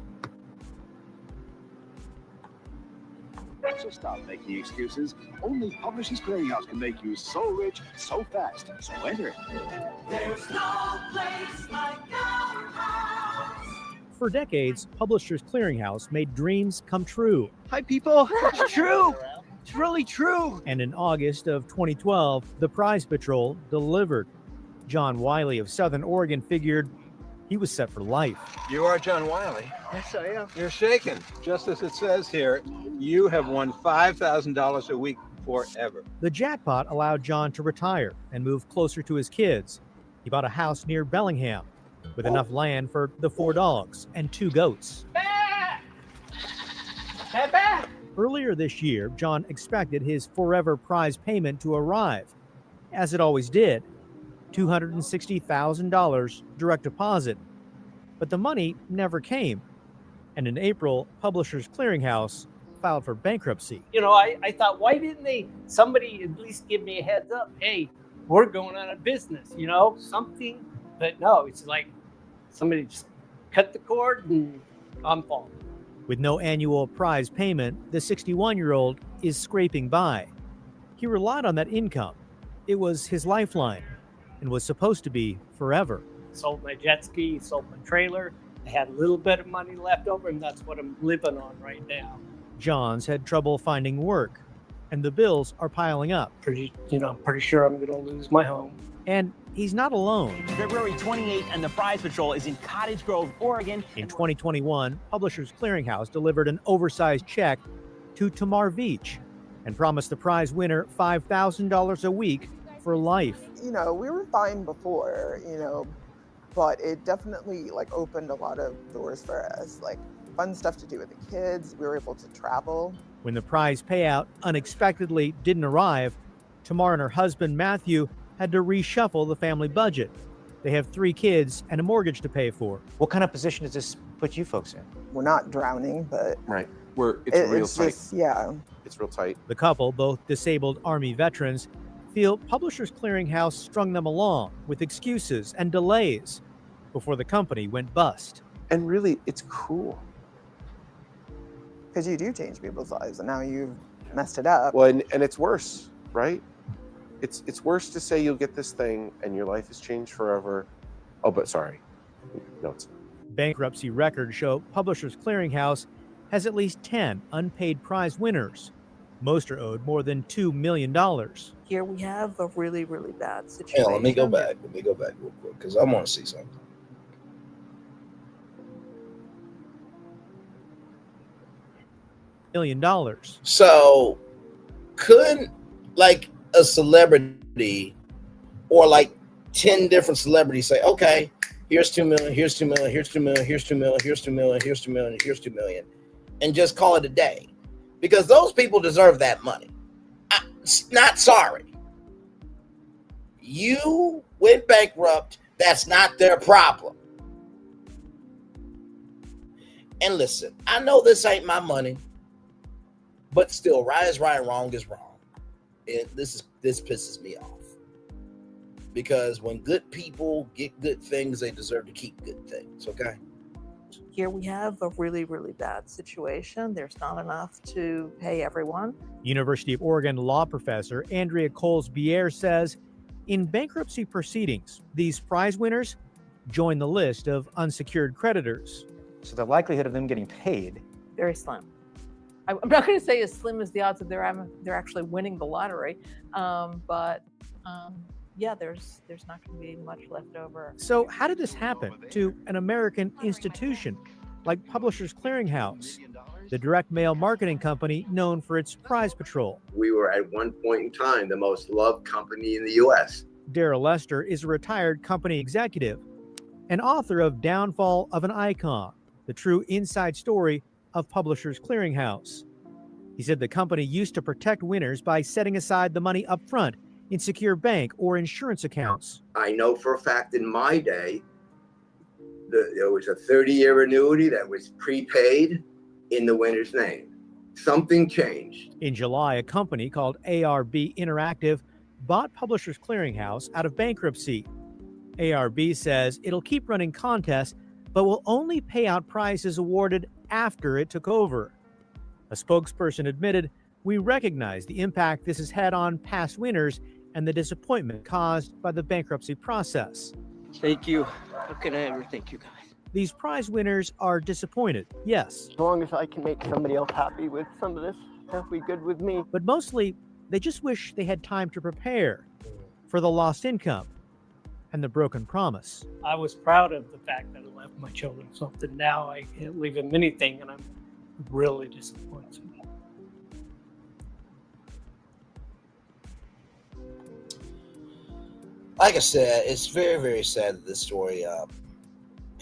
So stop making excuses. Only Publishers Clearinghouse can make you so rich, so fast. So enter. There's no place like our house. For decades, Publishers Clearinghouse made dreams come true. Hi, people. It's true. It's really true. And in August of 2012, the Prize Patrol delivered. John Wiley of Southern Oregon figured he was set for life. You are John Wiley. Yes, I am. You're shaken. Just as it says here, you have won $5,000 a week forever. The jackpot allowed John to retire and move closer to his kids. He bought a house near Bellingham with enough land for the 4 dogs and 2 goats. Earlier this year, John expected his forever prize payment to arrive, as it always did, $260,000 direct deposit. But the money never came, and in April, Publishers Clearinghouse filed for bankruptcy. You know, I thought, why didn't somebody at least give me a heads up? Hey, we're going out of business, you know, something. But no, it's like somebody just cut the cord and I'm falling. With no annual prize payment, the 61-year-old is scraping by. He relied on that income. It was his lifeline and was supposed to be forever. Sold my jet ski, sold my trailer. I had a little bit of money left over, and that's what I'm living on right now. John's had trouble finding work, and the bills are piling up. I'm pretty sure I'm going to lose my home. And he's not alone. February 28th, and the Prize Patrol is in Cottage Grove, Oregon. In 2021, Publishers Clearinghouse delivered an oversized check to Tamar Veach and promised the prize winner $5,000 a week for life. You know, we were fine before, but it definitely opened a lot of doors for us, fun stuff to do with the kids. We were able to travel. When the prize payout unexpectedly didn't arrive, Tamar and her husband Matthew had to reshuffle the family budget. They have 3 kids and a mortgage to pay for. What kind of position does this put you folks in? We're not drowning, but right. It's real tight. Just, yeah. It's real tight. The couple, both disabled Army veterans, feel Publishers Clearinghouse strung them along with excuses and delays before the company went bust. And really, it's cool. Because you do change people's lives, and now you've messed it up. Well, and it's worse, right? It's worse to say you'll get this thing and your life has changed forever. Oh, but sorry. No, it's not. Bankruptcy records show Publishers Clearinghouse has at least 10 unpaid prize winners. Most are owed more than $2 million. Here we have a really, really bad situation. Yeah, let me go back real quick because I want to see something. $1 million. So, couldn't a celebrity or 10 different celebrities say, okay, here's 2 million, here's 2 million, here's 2 million, here's 2 million, here's 2 million, here's 2 million, here's 2 million, and just call it a day? Because those people deserve that money. Not sorry. You went bankrupt. That's not their problem. And listen, I know this ain't my money, but still, right is right, wrong is wrong. And this pisses me off. Because when good people get good things, they deserve to keep good things, okay? Here we have a really, really bad situation. There's not enough to pay everyone. University of Oregon law professor Andrea Coles-Bier says in bankruptcy proceedings, these prize winners join the list of unsecured creditors. So the likelihood of them getting paid? Very slim. I'm not going to say as slim as the odds of they're actually winning the lottery, but yeah, there's not going to be much left over. So how did this happen to an American institution like Publishers Clearinghouse, the direct mail marketing company known for its prize patrol? We were at one point in time the most loved company in the U.S. Darrell Lester is a retired company executive and author of Downfall of an Icon, the true inside story of Publishers Clearinghouse. He said the company used to protect winners by setting aside the money up front in secure bank or insurance accounts. I know for a fact in my day, there was a 30-year annuity that was prepaid in the winner's name. Something changed. In July, a company called ARB Interactive bought Publishers Clearinghouse out of bankruptcy. ARB says it'll keep running contests, but will only pay out prizes awarded after it took over. A spokesperson admitted, "We recognize the impact this has had on past winners and the disappointment caused by the bankruptcy process." Thank you. How can I ever thank you guys? These prize winners are disappointed, yes. As long as I can make somebody else happy with some of this, that'll be good with me. But mostly, they just wish they had time to prepare for the lost income and the broken promise. I was proud of the fact that I left my children something. Now I can't leave them anything, and I'm really disappointed. like I said, it's very, very sad that this story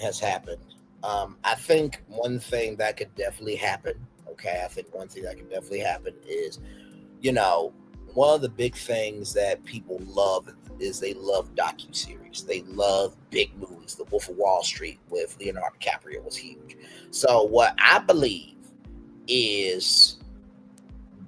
has happened. I think one thing that could definitely happen, okay, I think one thing that could definitely happen is, one of the big things that people love is they love docu-series. They love big movies. The Wolf of Wall Street with Leonardo DiCaprio was huge. So what I believe is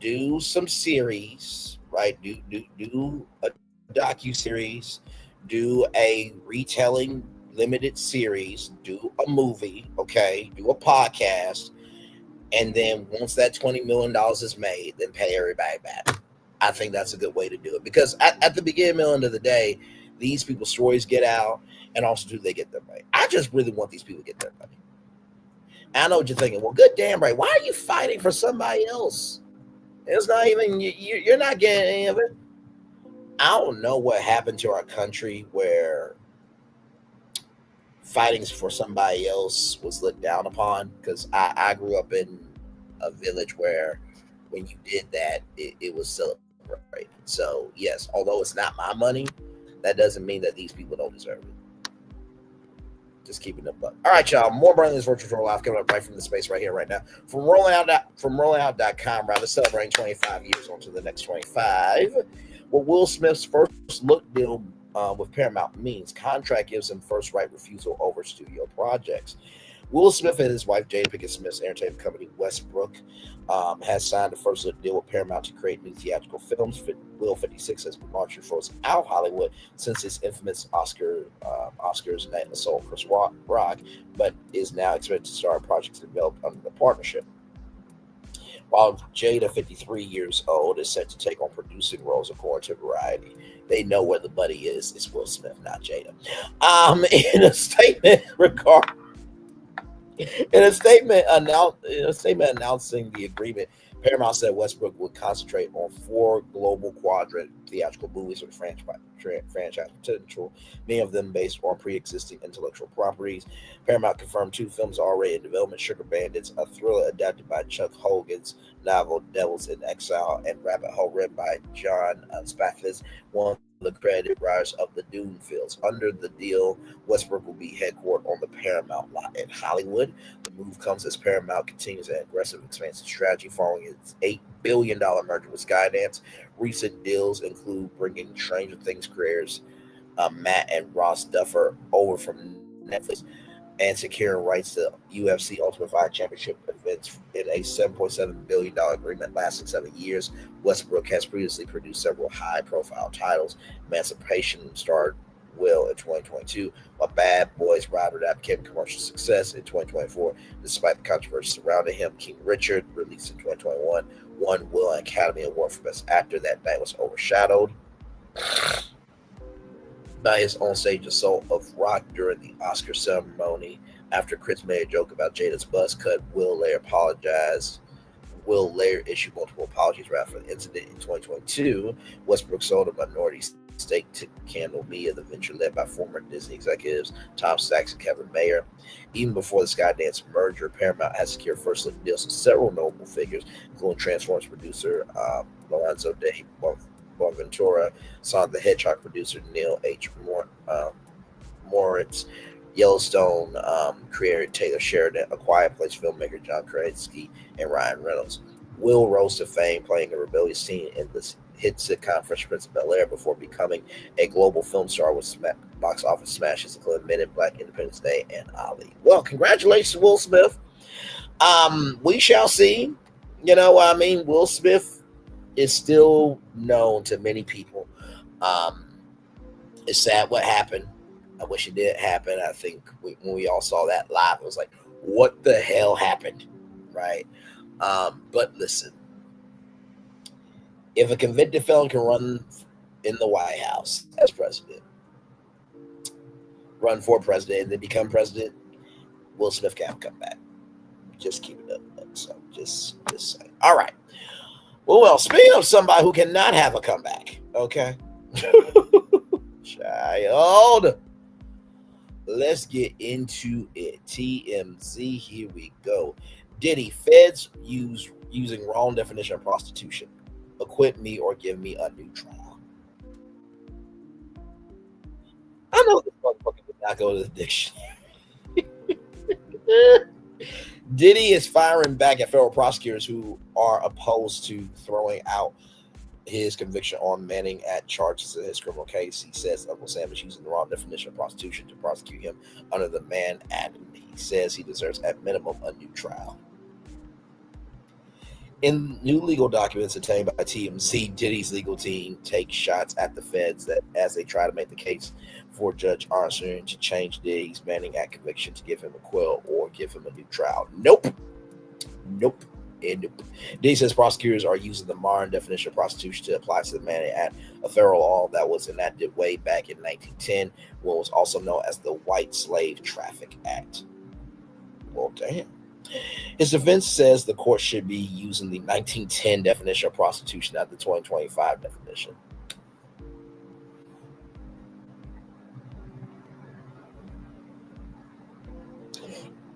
do some series, right? Do a docu-series, do a retelling limited series, do a movie, okay, do a podcast, and then once that $20 million is made, then pay everybody back. I think that's a good way to do it, because at the beginning and end of the day, these people's stories get out, and also do they get their money. I just really want these people to get their money. I know what you're thinking. Well, good damn right. Why are you fighting for somebody else? It's not even you're not getting any of it. I don't know what happened to our country where fighting for somebody else was looked down upon, because I grew up in a village where when you did that, it was celebrated. So yes, although it's not my money, that doesn't mean that these people don't deserve it. Just keeping it up. All right, y'all. More Burning This Virtual Tour Live coming up right from the space right here, right now. From rollingout.com, right, celebrating 25 years on to the next 25. What Will Smith's first look deal with Paramount means. Contract gives him first right refusal over studio projects. Will Smith and his wife, Jada Pinkett Smith's entertainment company, Westbrook, has signed a first look deal with Paramount to create new theatrical films. Will 56 has been largely frozen out of Hollywood since his infamous Oscars night assault Chris Rock, but is now expected to start projects developed under the partnership. While Jada, 53 years old, is set to take on producing roles according to Variety. They know where the buddy is. It's Will Smith, not Jada. In a statement announcing the agreement, Paramount said Westbrook would concentrate on 4 global quadrant theatrical movies with franchise potential, many of them based on pre-existing intellectual properties. Paramount confirmed 2 films already in development: Sugar Bandits, a thriller adapted by Chuck Hogan's novel Devils in Exile, and Rabbit Hole, written by John Spathis, one of the credited writers of the Dune films. Under the deal, Westbrook will be headquartered on the Paramount lot in Hollywood. The move comes as Paramount continues an aggressive expansion strategy following its $8 billion merger with Skydance. Recent deals include bringing Stranger Things creators Matt and Ross Duffer over from Netflix and securing rights to UFC Ultimate Fighting Championship events in a $7.7 billion agreement lasting 7 years. Westbrook has previously produced several high-profile titles. Emancipation starred Will in 2022, while Bad Boys Ride or Die became a commercial success in 2024. Despite the controversy surrounding him, King Richard, released in 2021, won Will an Academy Award for Best Actor. That night was overshadowed by his on-stage assault of Rock during the Oscar ceremony. After Chris made a joke about Jada's buzz cut, Will later issued multiple apologies for the incident. In 2022, Westbrook sold a minority stake to Candle Media, the venture led by former Disney executives Tom Sachs and Kevin Mayer. Even before the Skydance merger, Paramount has secured first look deals with several notable figures, including Transformers producer Lorenzo de Bonaventura, Sonic the Hedgehog producer Neil H. Moritz, Yellowstone creator Taylor Sheridan, A Quiet Place filmmaker John Krasinski, and Ryan Reynolds. Will rose to fame playing a rebellious teen in this hit sitcom Fresh Prince of Bel-Air before becoming a global film star with box office smashes including Men in Black, Independence Day, and Ali. Well, congratulations, Will Smith. We shall see. Will Smith is still known to many people. It's sad what happened. I wish it didn't happen. I think when we all saw that live, it was like, what the hell happened? Right? But listen, if a convicted felon can run in the White House as president, run for president, and then become president, Will Smith can't come back. Just keep it up. So just saying. All right. Well, speaking of somebody who cannot have a comeback, okay? Child. Let's get into it. TMZ, here we go. Diddy, feds using wrong definition of prostitution. Acquit me or give me a new trial. I know this motherfucker did not go to the dictionary. Diddy is firing back at federal prosecutors who are opposed to throwing out his conviction on Manning at charges in his criminal case. He says Uncle Sam is using the wrong definition of prostitution to prosecute him under the Mann Act. He says he deserves at minimum a new trial. In new legal documents obtained by TMZ, Diddy's legal team takes shots at the feds that as they try to make the case for Judge Armstrong to change Diddy's Manning Act conviction to give him a acquittal or give him a new trial. Nope. And nope. Diddy says prosecutors are using the modern definition of prostitution to apply to the Manning Act, a federal law that was enacted way back in 1910, what was also known as the White Slave Traffic Act. Well, damn. His defense says the court should be using the 1910 definition of prostitution, not the 2025 definition.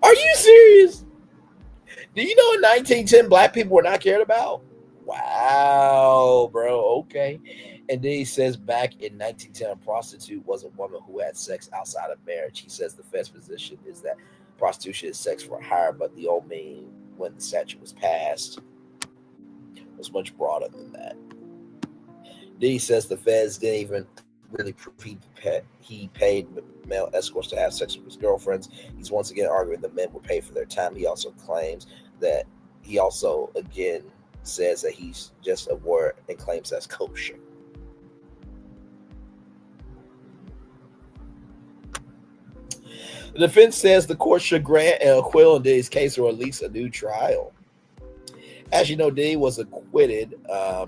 Are you serious? Do you know in 1910 black people were not cared about? Wow, bro. Okay. And then he says back in 1910, a prostitute was a woman who had sex outside of marriage. He says the Fed's position is that prostitution is sex for hire, but the old meaning when the statute was passed was much broader than that. Diddy says the feds didn't even really prove he paid male escorts to have sex with his girlfriends. He's once again arguing that men were paid for their time. He also claims that again says that he's just a word and claims that's kosher. The defense says the court should grant an acquittal in Diddy's case or at least a new trial. As you know, Diddy was acquitted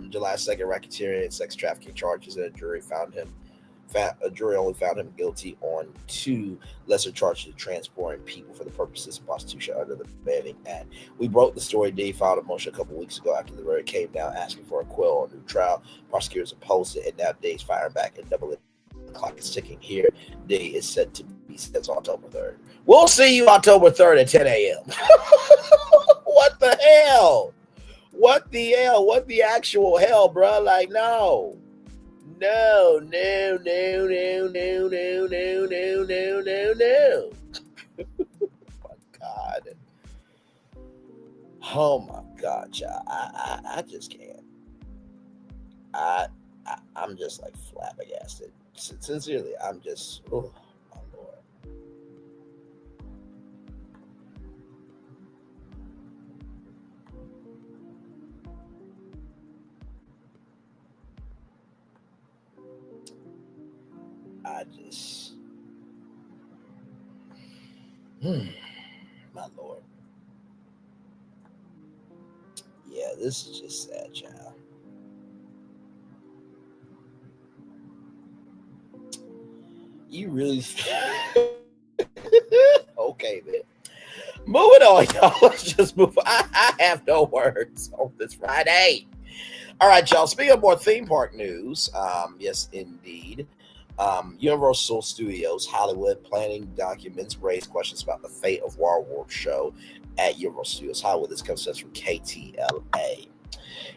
July 2nd, racketeering and sex trafficking charges, and a jury only found him guilty on 2 lesser charges of transporting people for the purposes of prostitution under the Manning Act. We broke the story. Diddy filed a motion a couple weeks ago after the verdict came down asking for acquittal or a new trial. Prosecutors opposed it, and now Diddy's firing back and doubling. The clock is ticking here. Day is set to be since October 3rd. We'll see you October 3rd at 10 a.m. What the hell? What the hell? What the actual hell, bro? Like, no. No. My God. Oh my God, y'all. I just can't. I'm just like flabbergasted. Sincerely, I'm just, oh my Lord. I just, my Lord. Yeah, this is just sad, child. You really okay, man. Moving on, y'all. Let's just move on. I have no words on this Friday. All right, y'all. Speaking of more theme park news, yes, indeed. Universal Studios Hollywood planning documents raise questions about the fate of World show at Universal Studios Hollywood. This comes to us from KTLA.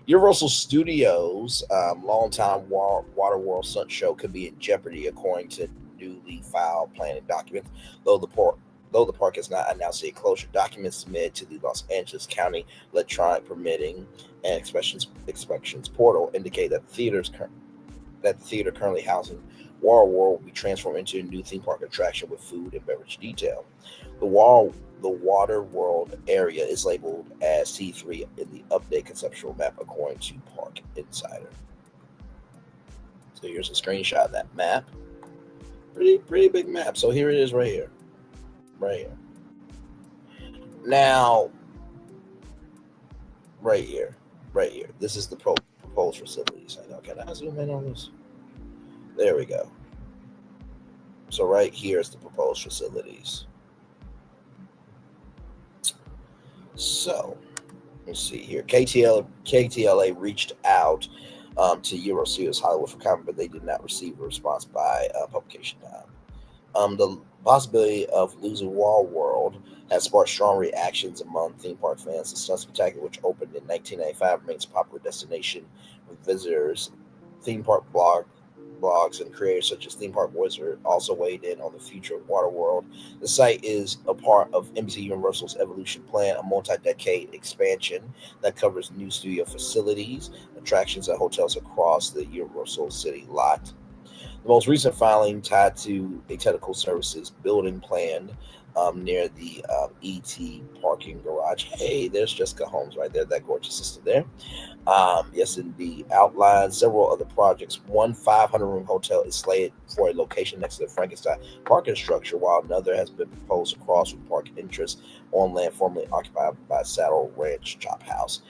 Universal Studios' longtime Waterworld Stunt show could be in jeopardy, according to newly filed planning documents. Though the park has not announced a closure, documents submitted to the Los Angeles County Electronic Permitting and Inspections portal indicate that the theater currently housing World will be transformed into a new theme park attraction with food and beverage detail. The Water World area is labeled as C3 in the update conceptual map, according to Park Insider. So here's a screenshot of that map. Pretty big map. So here it is right here. Now, right here. This is the proposed facilities. I know. Can I zoom in on this? There we go. So right here is the proposed facilities. So let's see here. KTLA reached out to Euro Studios Hollywood for comment, but they did not receive a response by publication time. The possibility of losing Wall World has sparked strong reactions among theme park fans. The Stunt Spectacular, which opened in 1995, remains a popular destination with visitors. Theme park blogs and creators such as Theme Park Wizard also weighed in on the future of Waterworld. The site is a part of NBC Universal's Evolution Plan, a multi-decade expansion that covers new studio facilities, attractions, and hotels across the Universal City lot. The most recent filing tied to a technical services building plan near the ET parking garage. Hey, there's Jessica Holmes right there, that gorgeous sister there. Yes, indeed. Outlines several other projects. One 500-room hotel is slated for a location next to the Frankenstein parking structure, while another has been proposed across with parking interests on land formerly occupied by Saddle Ranch Chop House.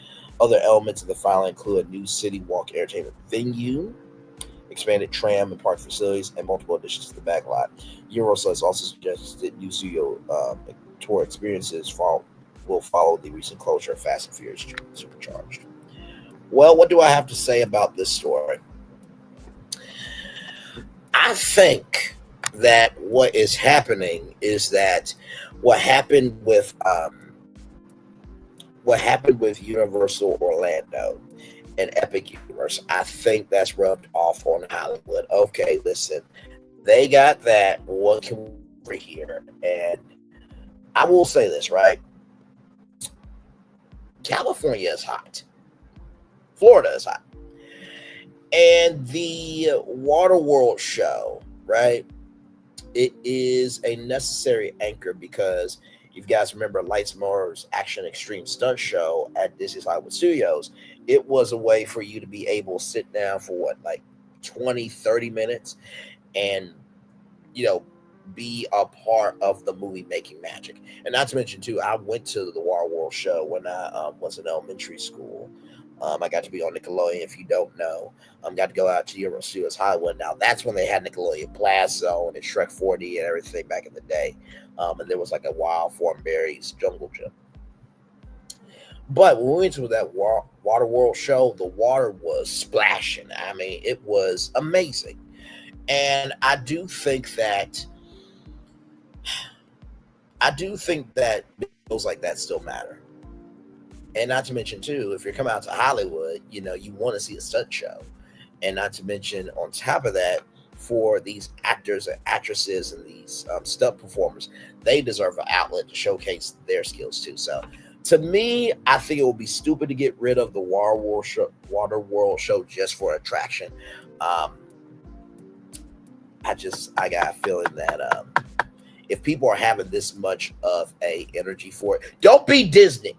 Other elements of the filing include a new City Walk entertainment venue, expanded tram and park facilities, and multiple additions to the back lot. Universal has also suggested new studio tour experiences will follow the recent closure of Fast and Furious Supercharged. Well, what do I have to say about this story? I think that what is happening is that what happened with Universal Orlando and Epic Universe, I think that's rubbed off on Hollywood. Okay, listen, they got that. What can we do here? And I will say this, right? California is hot. Florida is hot. And the Waterworld show, right? It is a necessary anchor because you guys remember Lights, Motors Action Extreme Stunt Show at Disney's Hollywood Studios. It was a way for you to be able to sit down for 20, 30 minutes and, be a part of the movie making magic. And not to mention, too, I went to the Waterworld show when I was in elementary school. I got to be on Nickelodeon, if you don't know. Got to go out to Universal Studios Hollywood. Now, that's when they had Nickelodeon Blast Zone and Shrek 4D and everything back in the day. And there was a Wild Thornberry's Jungle Gym. But when we went to that Waterworld show, the water was splashing. I mean, it was amazing. And I do think that deals like that still matter. And not to mention, too, if you're coming out to Hollywood, you want to see a stunt show. And not to mention, on top of that, for these actors and actresses and these stunt performers, they deserve an outlet to showcase their skills, too. So, to me, I think it would be stupid to get rid of the Waterworld show just for attraction. I got a feeling that if people are having this much of a energy for it, don't be Disney.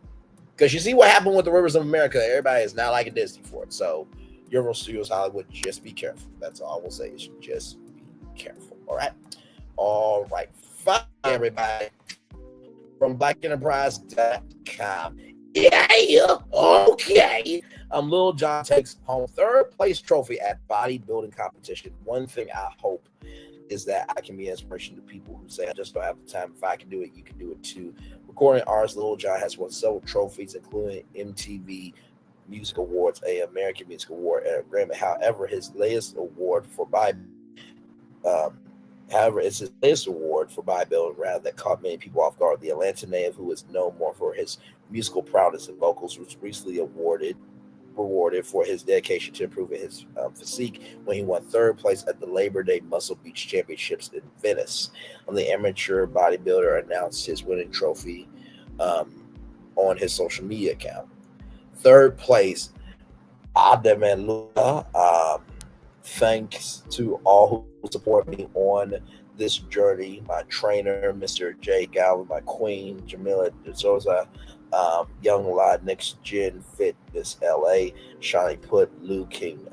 Because you see what happened with the Rivers of America. Everybody is not liking Disney for it. So, Universal Studios Hollywood, just be careful. That's all I will say is just be careful. All right? All right. Fine, everybody. From BlackEnterprise.com. Yeah, okay. Lil Jon takes home third place trophy at bodybuilding competition. One thing I hope is that I can be an inspiration to people who say, I just don't have the time. If I can do it, you can do it too. Recording artist Lil Jon has won several trophies, including MTV Music Awards, an American Music Award, and a Grammy. However, it's his latest award for bodybuilding that caught many people off guard. The Atlanta native, who is known more for his musical prowess and vocals, was recently rewarded for his dedication to improving his physique when he won third place at the Labor Day Muscle Beach Championships in Venice. The amateur bodybuilder announced his winning trophy on his social media account. Third place, Ademelula. Thanks to all who support me on this journey. My trainer, Mr. J. Galvin, my queen, Jamila DeSouza, Young La, Next Gen Fitness LA, Shiny Put, Lou King,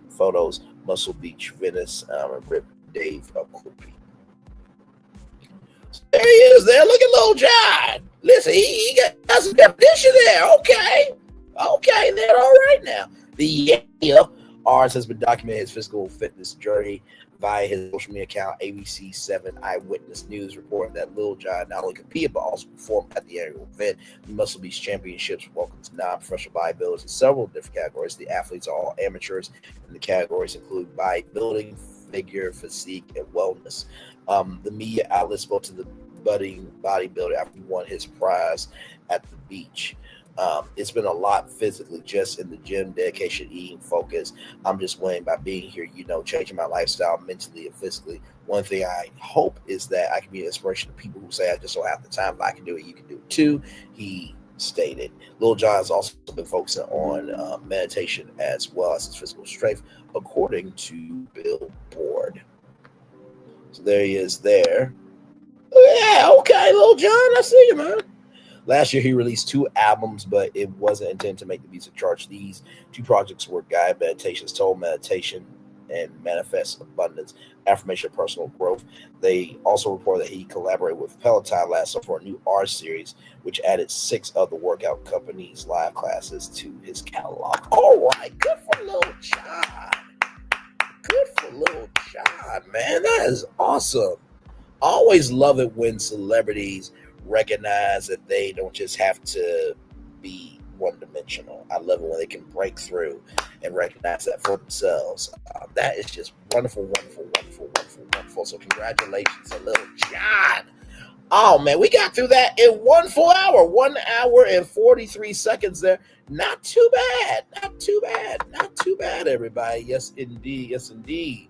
Photos, Muscle Beach, Venice, and Rip Dave Quickie. There he is there. Look at Lil Jon. Listen, he got some definition there. Okay, they're all right now. The artist has been documenting his physical fitness journey via his social media account. ABC7 Eyewitness News reported that Lil Jon not only competed but also performed at the annual event. The Muscle Beach Championships welcomes non-professional bodybuilders in several different categories. The athletes are all amateurs, and the categories include bodybuilding, figure, physique, and wellness. The media outlet spoke to the budding bodybuilder after he won his prize at the beach. It's been a lot physically, just in the gym, dedication, eating, focus. I'm just winning by being here, changing my lifestyle mentally and physically. One thing I hope is that I can be an inspiration to people who say, I just don't have the time. If I can do it, you can do it too. He stated. Lil Jon has also been focusing on meditation as well as his physical strength, according to Billboard. So there he is there. Yeah, okay, Lil Jon, I see you, man. Last year, he released 2 albums, but it wasn't intended to make the music charts. These 2 projects were guided meditations, Total Meditation, and Manifest Abundance, Affirmation of Personal Growth. They also report that he collaborated with Peloton last summer for a new R series, which added 6 other workout companies' live classes to his catalog. All right, good for Lil Jon. Good for Lil Jon, man. That is awesome. I always love it when celebrities recognize that they don't just have to be one-dimensional. I love it when they can break through and recognize that for themselves. That is just wonderful, wonderful, wonderful, wonderful, wonderful. So congratulations to Lil Jon. Oh, man, we got through that in 1 full hour. 1 hour and 43 seconds there. Not too bad. Not too bad. Not too bad, everybody. Yes, indeed. Yes, indeed.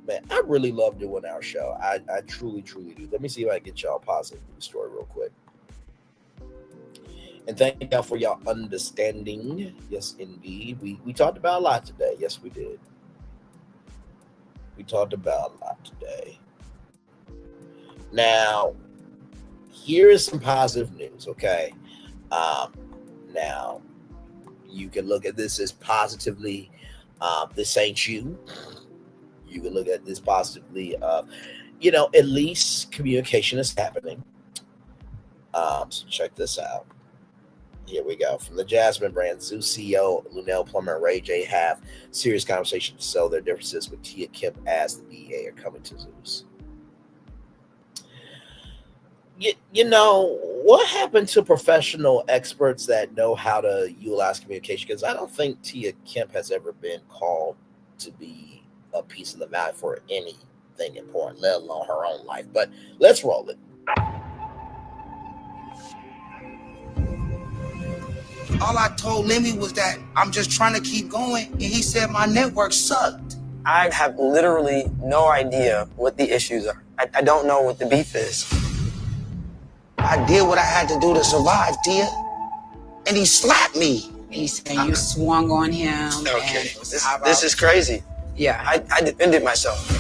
Man, I really love doing our show. I truly, truly do. Let me see if I can get y'all a positive news story real quick. And thank y'all for y'all understanding. Yes, indeed. We talked about a lot today. Yes, we did. We talked about a lot today. Now, here is some positive news, okay? Now, you can look at this as positively, this ain't you. You can look at this positively. At least communication is happening. So check this out. Here we go. From the Jasmine brand, Zeus CEO Lunel Plummer and Ray J have serious conversations to settle their differences with Tia Kemp as the DEA are coming to Zeus. What happened to professional experts that know how to utilize communication? Because I don't think Tia Kemp has ever been called to be a piece of the value for anything important, let alone her own life. But let's roll it. All I told Lemmy was that I'm just trying to keep going, and he said my network sucked. I have literally no idea what the issues are. I don't know what the beef is. I did what I had to do to survive, Tia, and he slapped me. He said you swung on him. Okay, this is crazy. Yeah. I defended myself.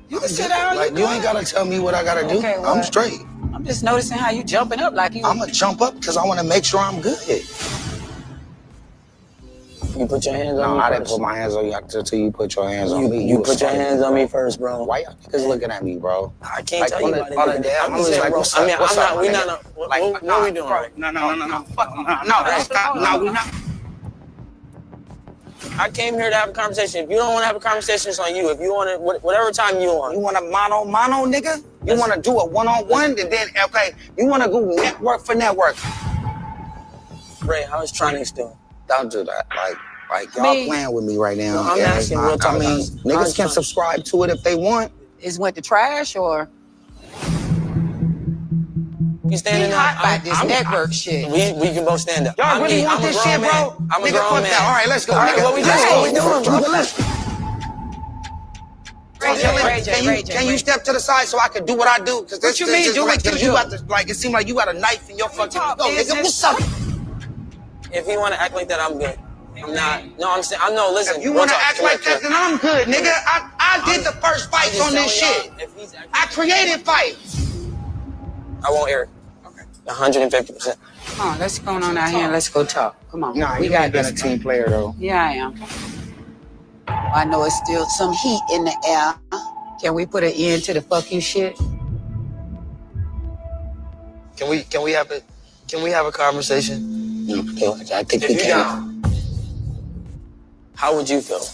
You can sit down. Like, you ain't gotta tell me what I gotta do. Okay, well, I'm straight. I'm just noticing how you jumping up like you. I'm gonna jump up because I want to make sure I'm good. You put your hands on me. No, I didn't first. put my hands on you until you put your hands on me. You put your hands on me first, bro. Why y'all niggas looking at me, bro? I can't tell you about it. I'm just saying, bro. I mean, I'm not. We not. What are we doing? No. Fuck no, we not. I came here to have a conversation. If you don't want to have a conversation, it's on you. If you want to, whatever time you want. You want a mano, nigga? You want to do a one-on-one, and then okay, you want to go network for network. Ray, how is Tronix doing? Don't do that. Like y'all playing with me right now. No, I'm asking real time. Niggas can subscribe to it if they want. Is went to trash or? You standing up? Hot by this network shit. We can both stand up. Y'all really want this shit, bro? I'm a Nigga, grown fuck man. that. All right, let's go. All right, what we doing? Can you step to the side so I can do what I do? Because What you mean, do what you do? You got to, like, it seemed like you got a knife in your fucking. Go, nigga, what's up? If you want to act like that, I'm good. I'm not. No, I'm saying. I know. Listen. If you want to act like that, then I'm good, nigga. I did the first fights on this shit. I created fights. I won't air it. Okay. 150%. Come on, let's go on out here and let's go talk. Come on. Nah, you got been a team player though. Yeah, I am. I know it's still some heat in the air. Can we put an end to the fuck you shit? Can we have a conversation? I think we can. How would you feel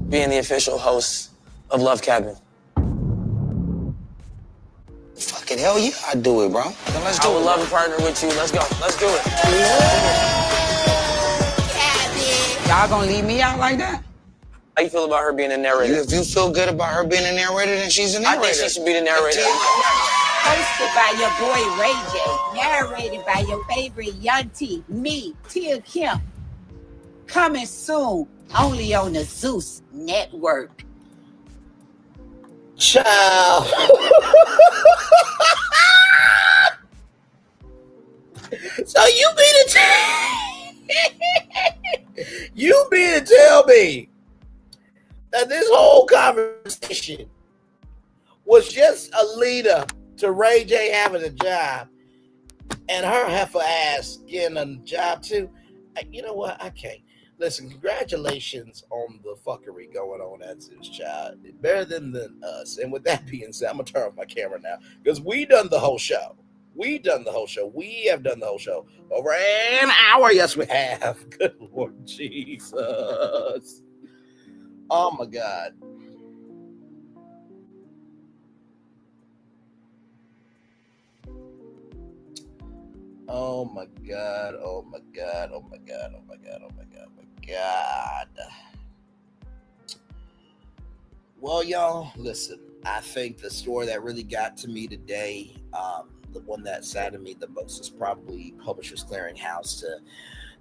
being the official host of Love Cabin? Fuck it. Hell yeah, I do it, bro. Then let's do I would it. love to partner with you. Let's go. Let's do it. Y'all gonna leave me out like that? How you feel about her being a narrator? If you feel good about her being a narrator, then she's a I narrator. think she should be the narrator. Hosted by your boy Ray J. Narrated by your favorite young T, me, Tia Kim. Coming soon, only on the Zeus Network. Child. So you mean to tell me that this whole conversation was just a leader to Ray J having a job and her heifer ass getting a job too? You know what? I can't. Listen, congratulations on the fuckery going on at Zeus, child. Better than us. And with that being said, I'm going to turn off my camera now because we done the whole show. We have done the whole show. Over an hour. Yes, we have. Good Lord Jesus. Oh, my God. Oh, my God. Oh, my God. Oh, my God. Oh, my God. Oh, my God. Oh, my God. Well, y'all, listen. I think the story that really got to me today, the one that saddened me the most is probably Publishers Clearinghouse. To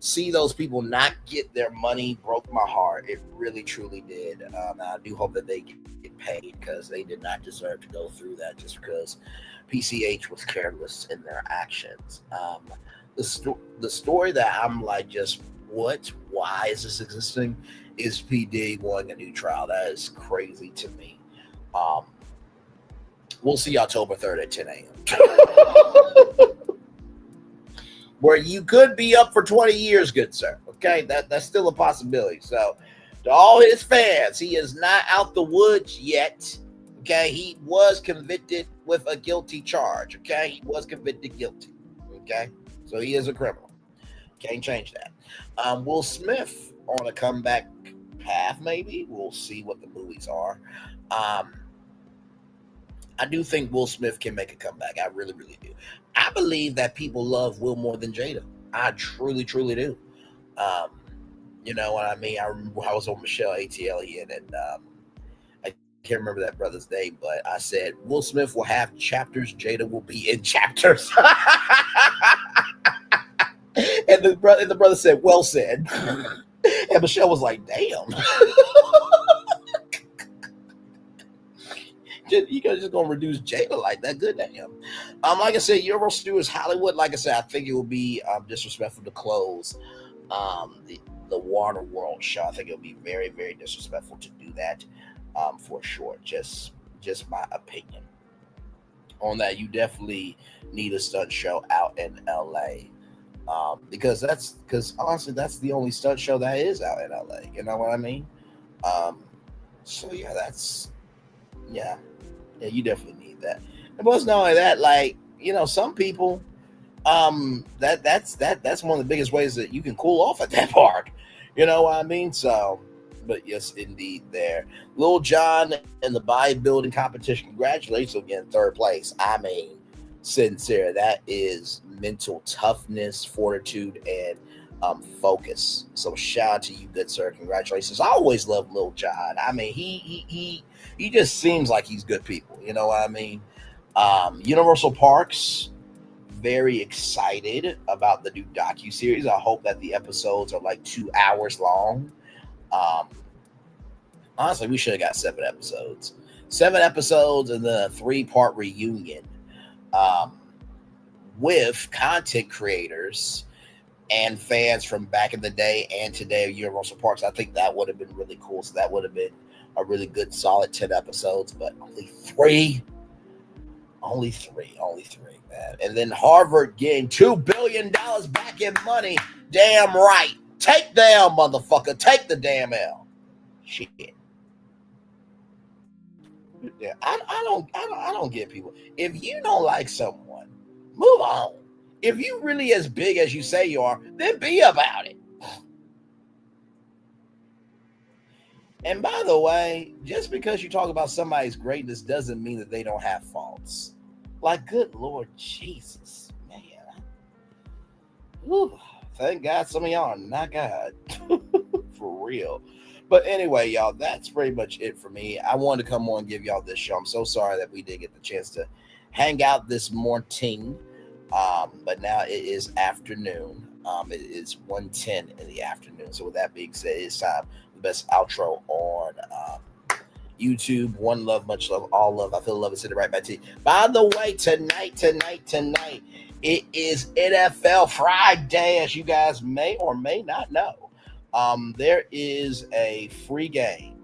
see those people not get their money broke my heart. It really, truly did. I do hope that they get paid because they did not deserve to go through that just because PCH was careless in their actions. The story that I'm like, just what? Why is this existing? Is PD wanting a new trial? That is crazy to me. We'll see October 3rd at 10 a.m. Where you could be up for 20 years, good sir. Okay, that's still a possibility. So, to all his fans, he is not out the woods yet. Okay, he was convicted with a guilty charge. Okay, he was convicted guilty. Okay, so he is a criminal. Can't change that. Will Smith on a comeback path, maybe. We'll see what the movies are. I do think Will Smith can make a comeback. I really, really do. I believe that people love Will more than Jada. I truly, truly do. You know what I mean? I remember I was on Michelle ATL and I can't remember that brother's name, but I said Will Smith will have chapters, Jada will be in chapters. And the brother said, well said. And Michelle was like, damn. You guys just gonna reduce Jada like that? Good damn. Like I said, Universal Studios Hollywood. Like I said, I think it will be disrespectful to close the Warner World show. I think it would be very, very disrespectful to do that for sure. Just my opinion on that. You definitely need a stunt show out in LA because honestly, that's the only stunt show that is out in LA. You know what I mean? So yeah, you definitely need that. And plus, not only that, like, you know, some people, that's one of the biggest ways that you can cool off at that park. You know what I mean? So, but yes, indeed, there. Lil Jon in the bodybuilding competition. Congratulations again, third place. I mean, sincere. That is mental toughness, fortitude, and focus. So shout out to you, good sir. Congratulations. I always love Lil Jon. I mean, he just seems like he's good people. You know what I mean? Universal Parks, very excited about the new docu series. I hope that the episodes are like 2 hours long. Honestly, we should have got 7 episodes. 7 episodes and then a 3-part reunion with content creators and fans from back in the day and today of Universal Parks. I think that would have been really cool. So that would have been a really good, solid 10 episodes, but only three, man. And then Harvard getting $2 billion back in money. Damn right. Take the L, motherfucker. Take the damn L. Shit. Yeah, I don't get people. If you don't like someone, move on. If you really as big as you say you are, then be about it. And by the way, just because you talk about somebody's greatness doesn't mean that they don't have faults. Like, good Lord Jesus, man. Whew. Thank God some of y'all are not God. For real. But anyway, y'all, that's pretty much it for me. I wanted to come on and give y'all this show. I'm so sorry that we did get the chance to hang out this morning. But now it is afternoon. It is 1:10 in the afternoon. So with that being said, it's time the best outro on YouTube. One love, much love, all love. I feel love is sitting right back to you. By the way, tonight, it is NFL Friday, as you guys may or may not know. There is a free game.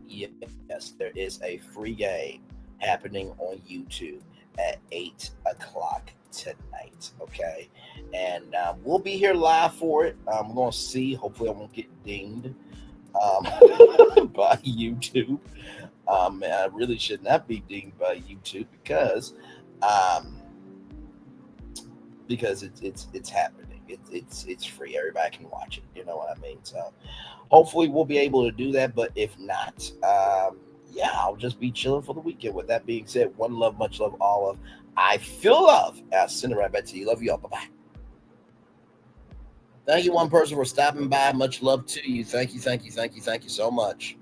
Yes, there is a free game happening on YouTube at 8 o'clock tonight. Okay. And we'll be here live for it. I'm going to see. Hopefully I won't get dinged by YouTube. I really should not be dinged by YouTube because it's happening. It's free. Everybody can watch it. You know what I mean? So hopefully we'll be able to do that. But if not, I'll just be chilling for the weekend. With that being said, one love, much love, all love. I feel love. I'll send it right back to you. Love you all. Bye-bye. Thank you, one person, for stopping by. Much love to you. Thank you so much.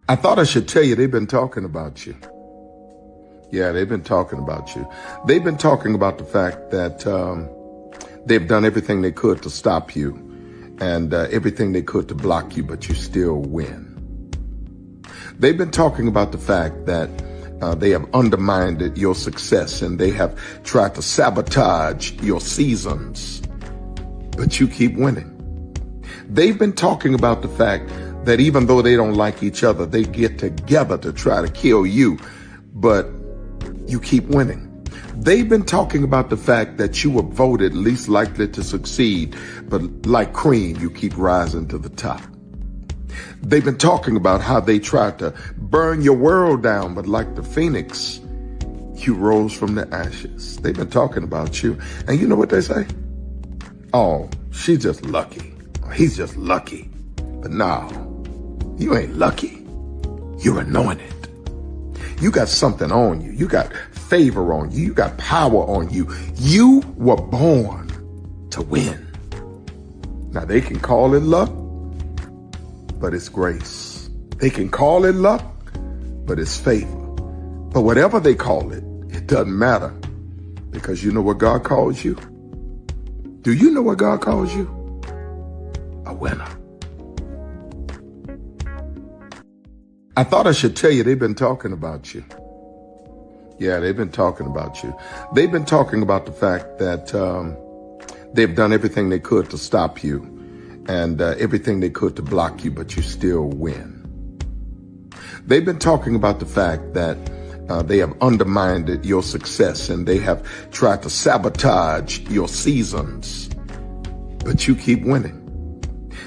I thought I should tell you they've been talking about you. Yeah, they've been talking about you. They've been talking about the fact that they've done everything they could to stop you and everything they could to block you, but you still win. They've been talking about the fact that they have undermined your success and they have tried to sabotage your seasons, but you keep winning. They've been talking about the fact that even though they don't like each other, they get together to try to kill you, but you keep winning. They've been talking about the fact that you were voted least likely to succeed, but like cream, you keep rising to the top. They've been talking about how they tried to burn your world down, but like the phoenix, you rose from the ashes. They've been talking about you. And you know what they say? Oh, she's just lucky. He's just lucky. But no, you ain't lucky. You're anointed. You got something on you. You got favor on you. You got power on you. You were born to win. Now they can call it luck, but it's grace. They can call it luck, but it's favor. But whatever they call it, it doesn't matter, because you know what God calls you? Do you know what God calls you? A winner. I thought I should tell you they've been talking about you. Yeah, they've been talking about you. They've been talking about the fact that they've done everything they could to stop you and everything they could to block you, but you still win. They've been talking about the fact that they have undermined your success and they have tried to sabotage your seasons, but you keep winning.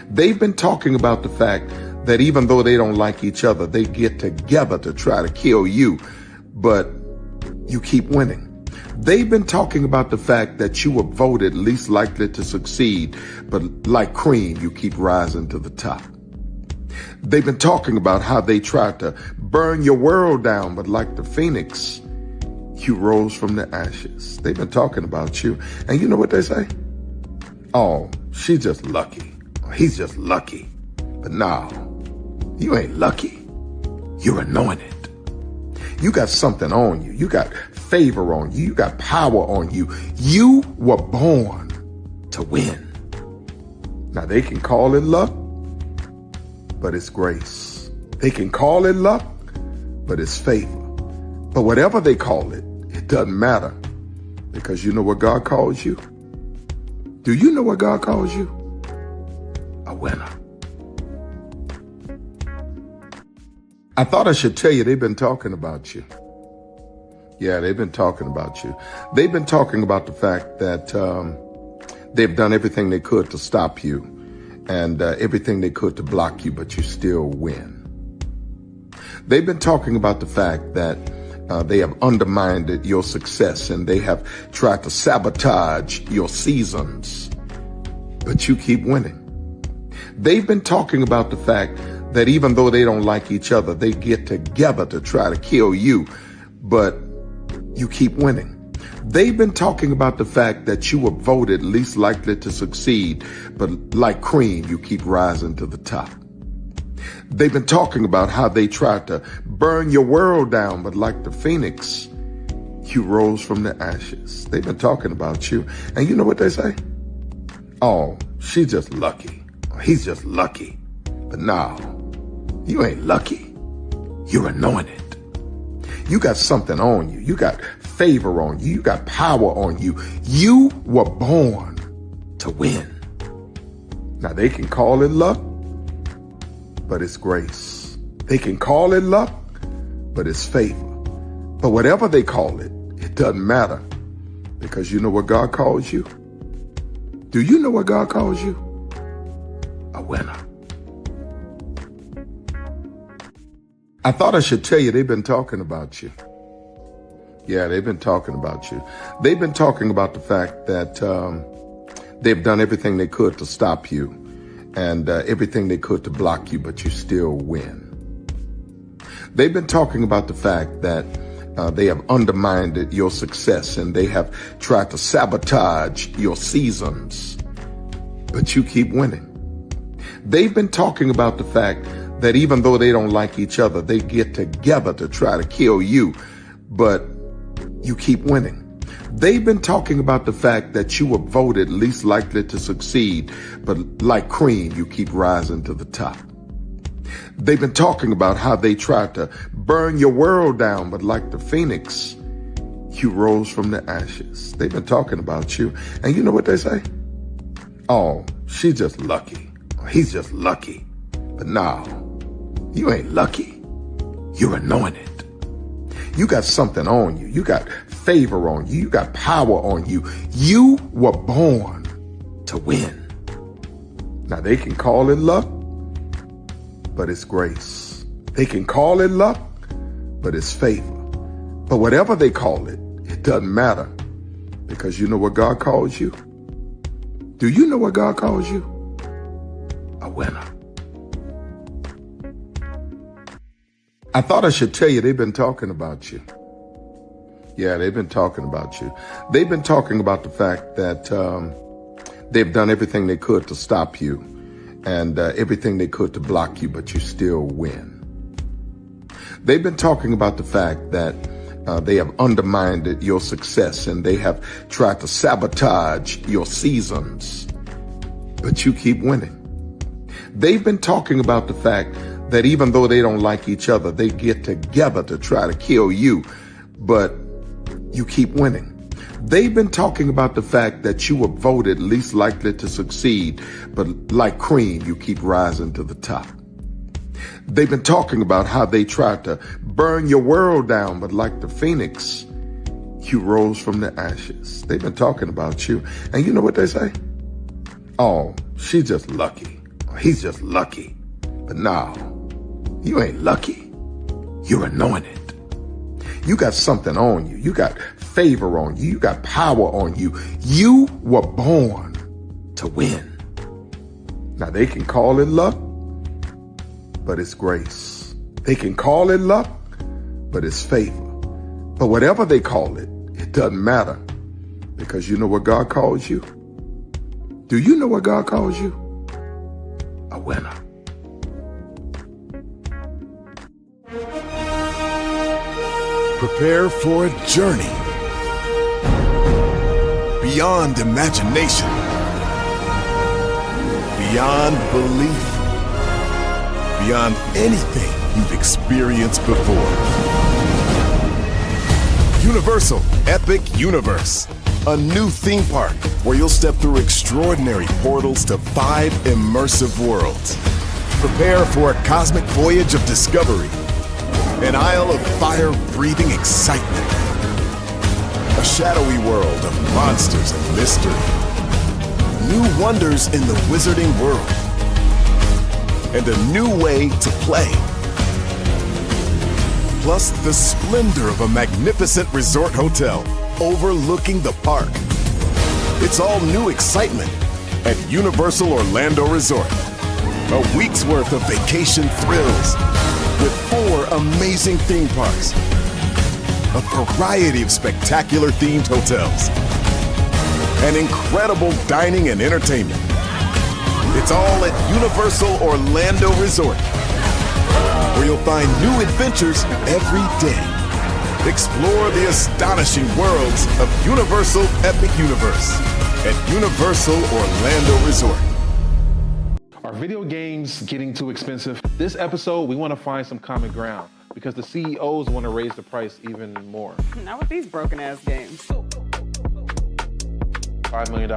They've been talking about the fact that even though they don't like each other, they get together to try to kill you, but you keep winning. They've been talking about the fact that you were voted least likely to succeed, but like cream, you keep rising to the top. They've been talking about how they tried to burn your world down, but like the phoenix, you rose from the ashes. They've been talking about you. And you know what they say? Oh, she's just lucky. He's just lucky. But no, you ain't lucky. You're anointed. You got something on you. You got favor on you. You got power on you. You were born to win. Now they can call it luck, but it's grace. They can call it luck, but it's favor. But whatever they call it, it doesn't matter, because you know what God calls you? Do you know what God calls you? A winner. I thought I should tell you they've been talking about you. Yeah, they've been talking about you. They've been talking about the fact that they've done everything they could to stop you and everything they could to block you, but you still win. They've been talking about the fact that they have undermined your success and they have tried to sabotage your seasons, but you keep winning. They've been talking about the fact that even though they don't like each other, they get together to try to kill you, but you keep winning. They've been talking about the fact that you were voted least likely to succeed, but like cream, you keep rising to the top. They've been talking about how they tried to burn your world down, but like the phoenix, you rose from the ashes. They've been talking about you. And you know what they say? Oh, she's just lucky. He's just lucky. But no, you ain't lucky. You're anointed. You got something on you. You got favor on you. You got power on you. You were born to win. Now they can call it luck, but it's grace. They can call it luck, but it's favor. But whatever they call it, it doesn't matter, because you know what God calls you? Do you know what God calls you? A winner. I thought I should tell you they've been talking about you. Yeah, they've been talking about you. They've been talking about the fact that they've done everything they could to stop you and everything they could to block you, but you still win. They've been talking about the fact that they have undermined your success and they have tried to sabotage your seasons, but you keep winning. They've been talking about the fact that even though they don't like each other, they get together to try to kill you, but you keep winning. They've been talking about the fact that you were voted least likely to succeed, but like cream, you keep rising to the top. They've been talking about how they tried to burn your world down, but like the phoenix, you rose from the ashes. They've been talking about you. And you know what they say? Oh, she's just lucky. He's just lucky. But no, you ain't lucky. You're anointed. You got something on you. You got favor on you. You got power on you. You were born to win. Now they can call it luck, but it's grace. They can call it luck, but it's favor. But whatever they call it, it doesn't matter, because you know what God calls you? Do you know what God calls you? A winner. I thought I should tell you they've been talking about you. Yeah, they've been talking about you. They've been talking about the fact that they've done everything they could to stop you and everything they could to block you, but you still win. They've been talking about the fact that they have undermined your success and they have tried to sabotage your seasons, but you keep winning. They've been talking about the fact that even though they don't like each other, they get together to try to kill you, but you keep winning. They've been talking about the fact that you were voted least likely to succeed, but like cream, you keep rising to the top. They've been talking about how they tried to burn your world down, but like the phoenix, you rose from the ashes. They've been talking about you. And you know what they say? Oh, she's just lucky. He's just lucky. But no, you ain't lucky. You're anointed. You got something on you. You got favor on you. You got power on you. You were born to win. Now they can call it luck, but it's grace. They can call it luck, but it's favor. But whatever they call it, it doesn't matter, because you know what God calls you? Do you know what God calls you? A winner. Prepare for a journey beyond imagination, beyond belief, beyond anything you've experienced before. Universal Epic Universe, a new theme park where you'll step through extraordinary portals to 5 immersive worlds. Prepare for a cosmic voyage of discovery, an isle of fire-breathing excitement, a shadowy world of monsters and mystery, new wonders in the wizarding world, and a new way to play. Plus the splendor of a magnificent resort hotel overlooking the park. It's all new excitement at Universal Orlando Resort. A week's worth of vacation thrills with 4 amazing theme parks, a variety of spectacular themed hotels, and incredible dining and entertainment. It's all at Universal Orlando Resort, where you'll find new adventures every day. Explore the astonishing worlds of Universal Epic Universe at Universal Orlando Resort. Are video games getting too expensive? This episode, we want to find some common ground because the CEOs want to raise the price even more. Not with these broken-ass games. $5 million.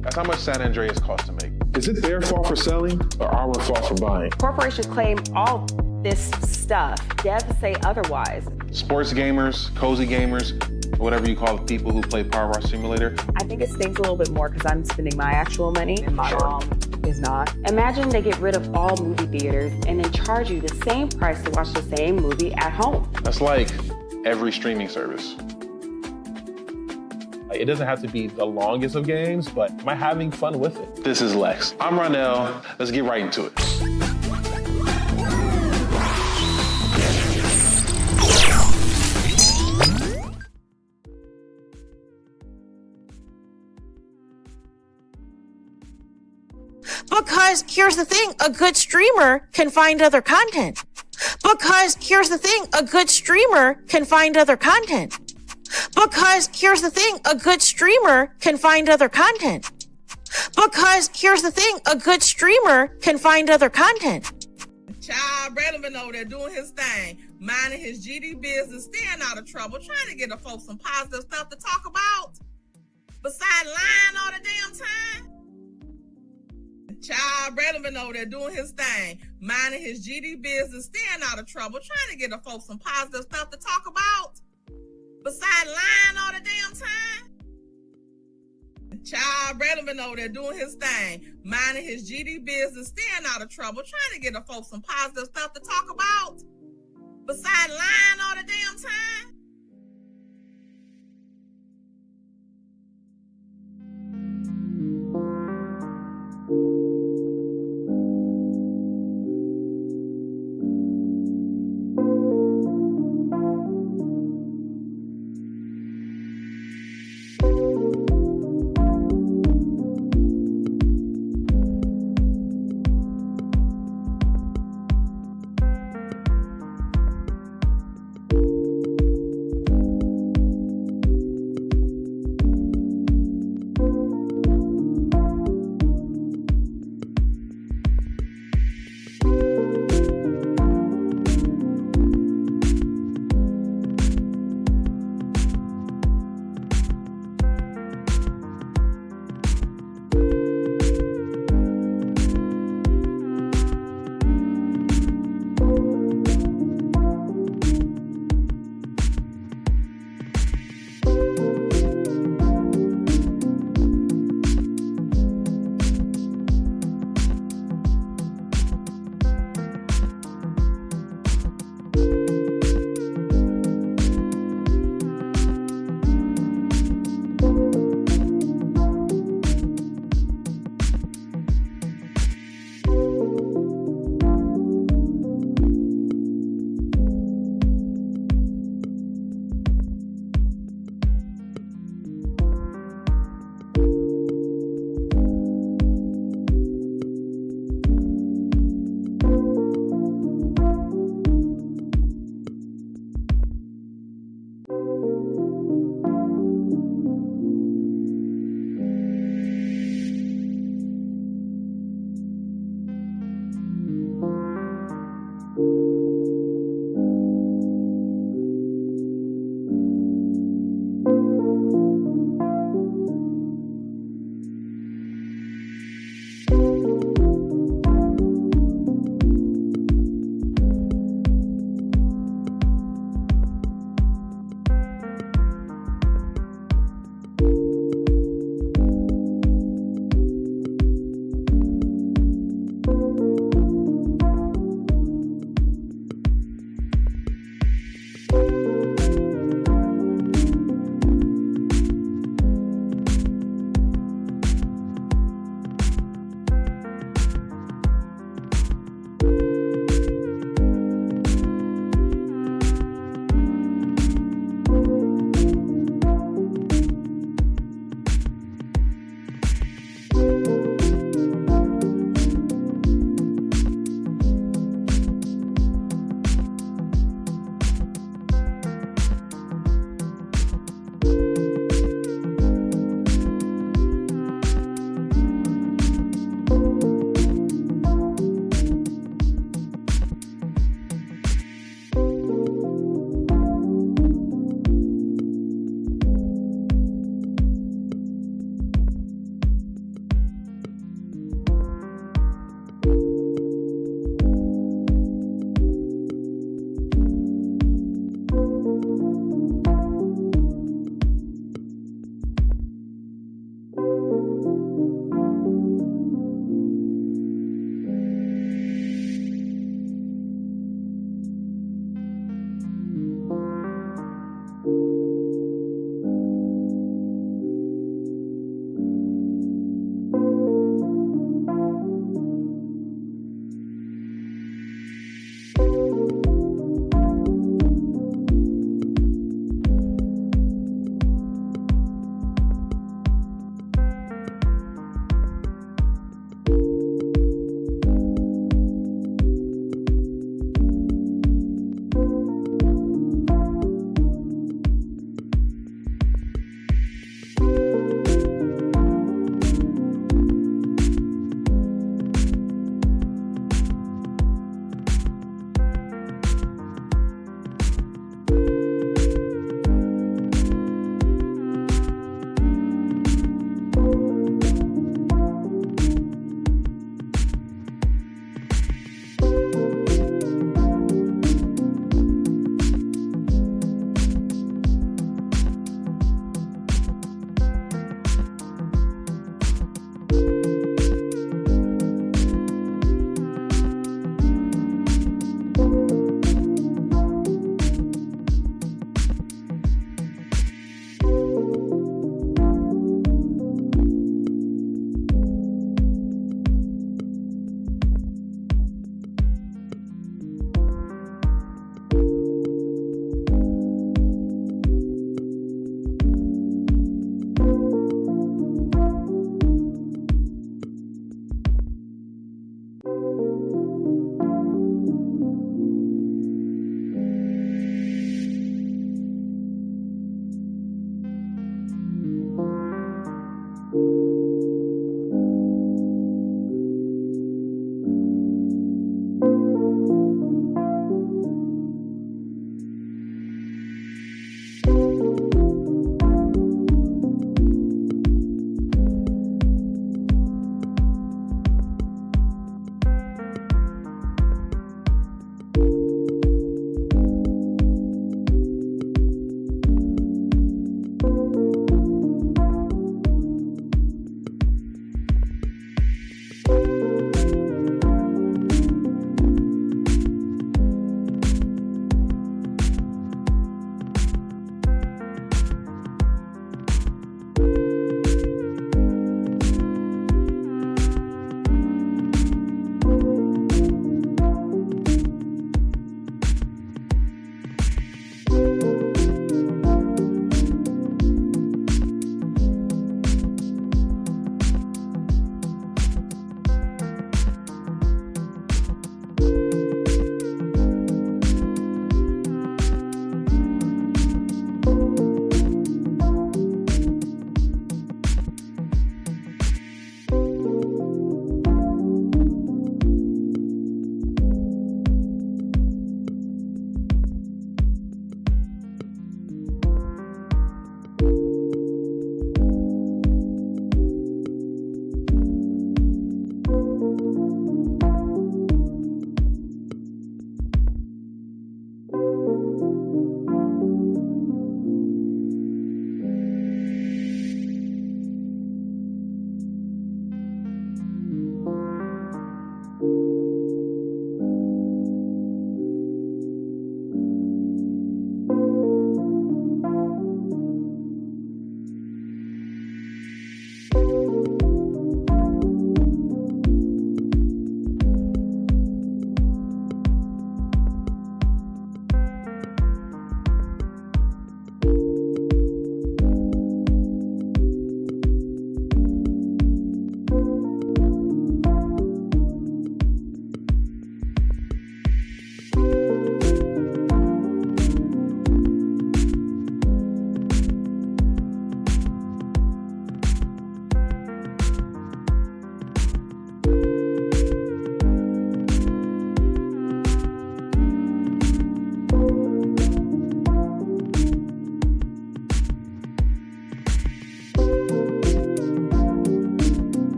That's how much San Andreas costs to make. Is it their fault for selling or our fault for buying? Corporations claim all this stuff. Devs say otherwise. Sports gamers, cozy gamers, whatever you call the people who play Power Wash Simulator. I think it stings a little bit more because I'm spending my actual money and my mom is not. Imagine they get rid of all movie theaters and then charge you the same price to watch the same movie at home. That's like every streaming service. It doesn't have to be the longest of games, but am I having fun with it? This is Lex. I'm Ronell. Let's get right into it. Because here's the thing, a good streamer can find other content. Because here's the thing, a good streamer can find other content. Because here's the thing, a good streamer can find other content. Because here's the thing, a good streamer can find other content. Child Bradley over there doing his thing, minding his GD business, staying out of trouble, trying to get the folks some positive stuff to talk about. Besides lying all the damn time. Child Bradley over there doing his thing, minding his GD business, staying out of trouble, trying to get the folks some positive stuff to talk about. Besides lying all the damn time. Child Bradley over there doing his thing, minding his GD business, staying out of trouble, trying to get the folks some positive stuff to talk about. Besides lying all the damn time.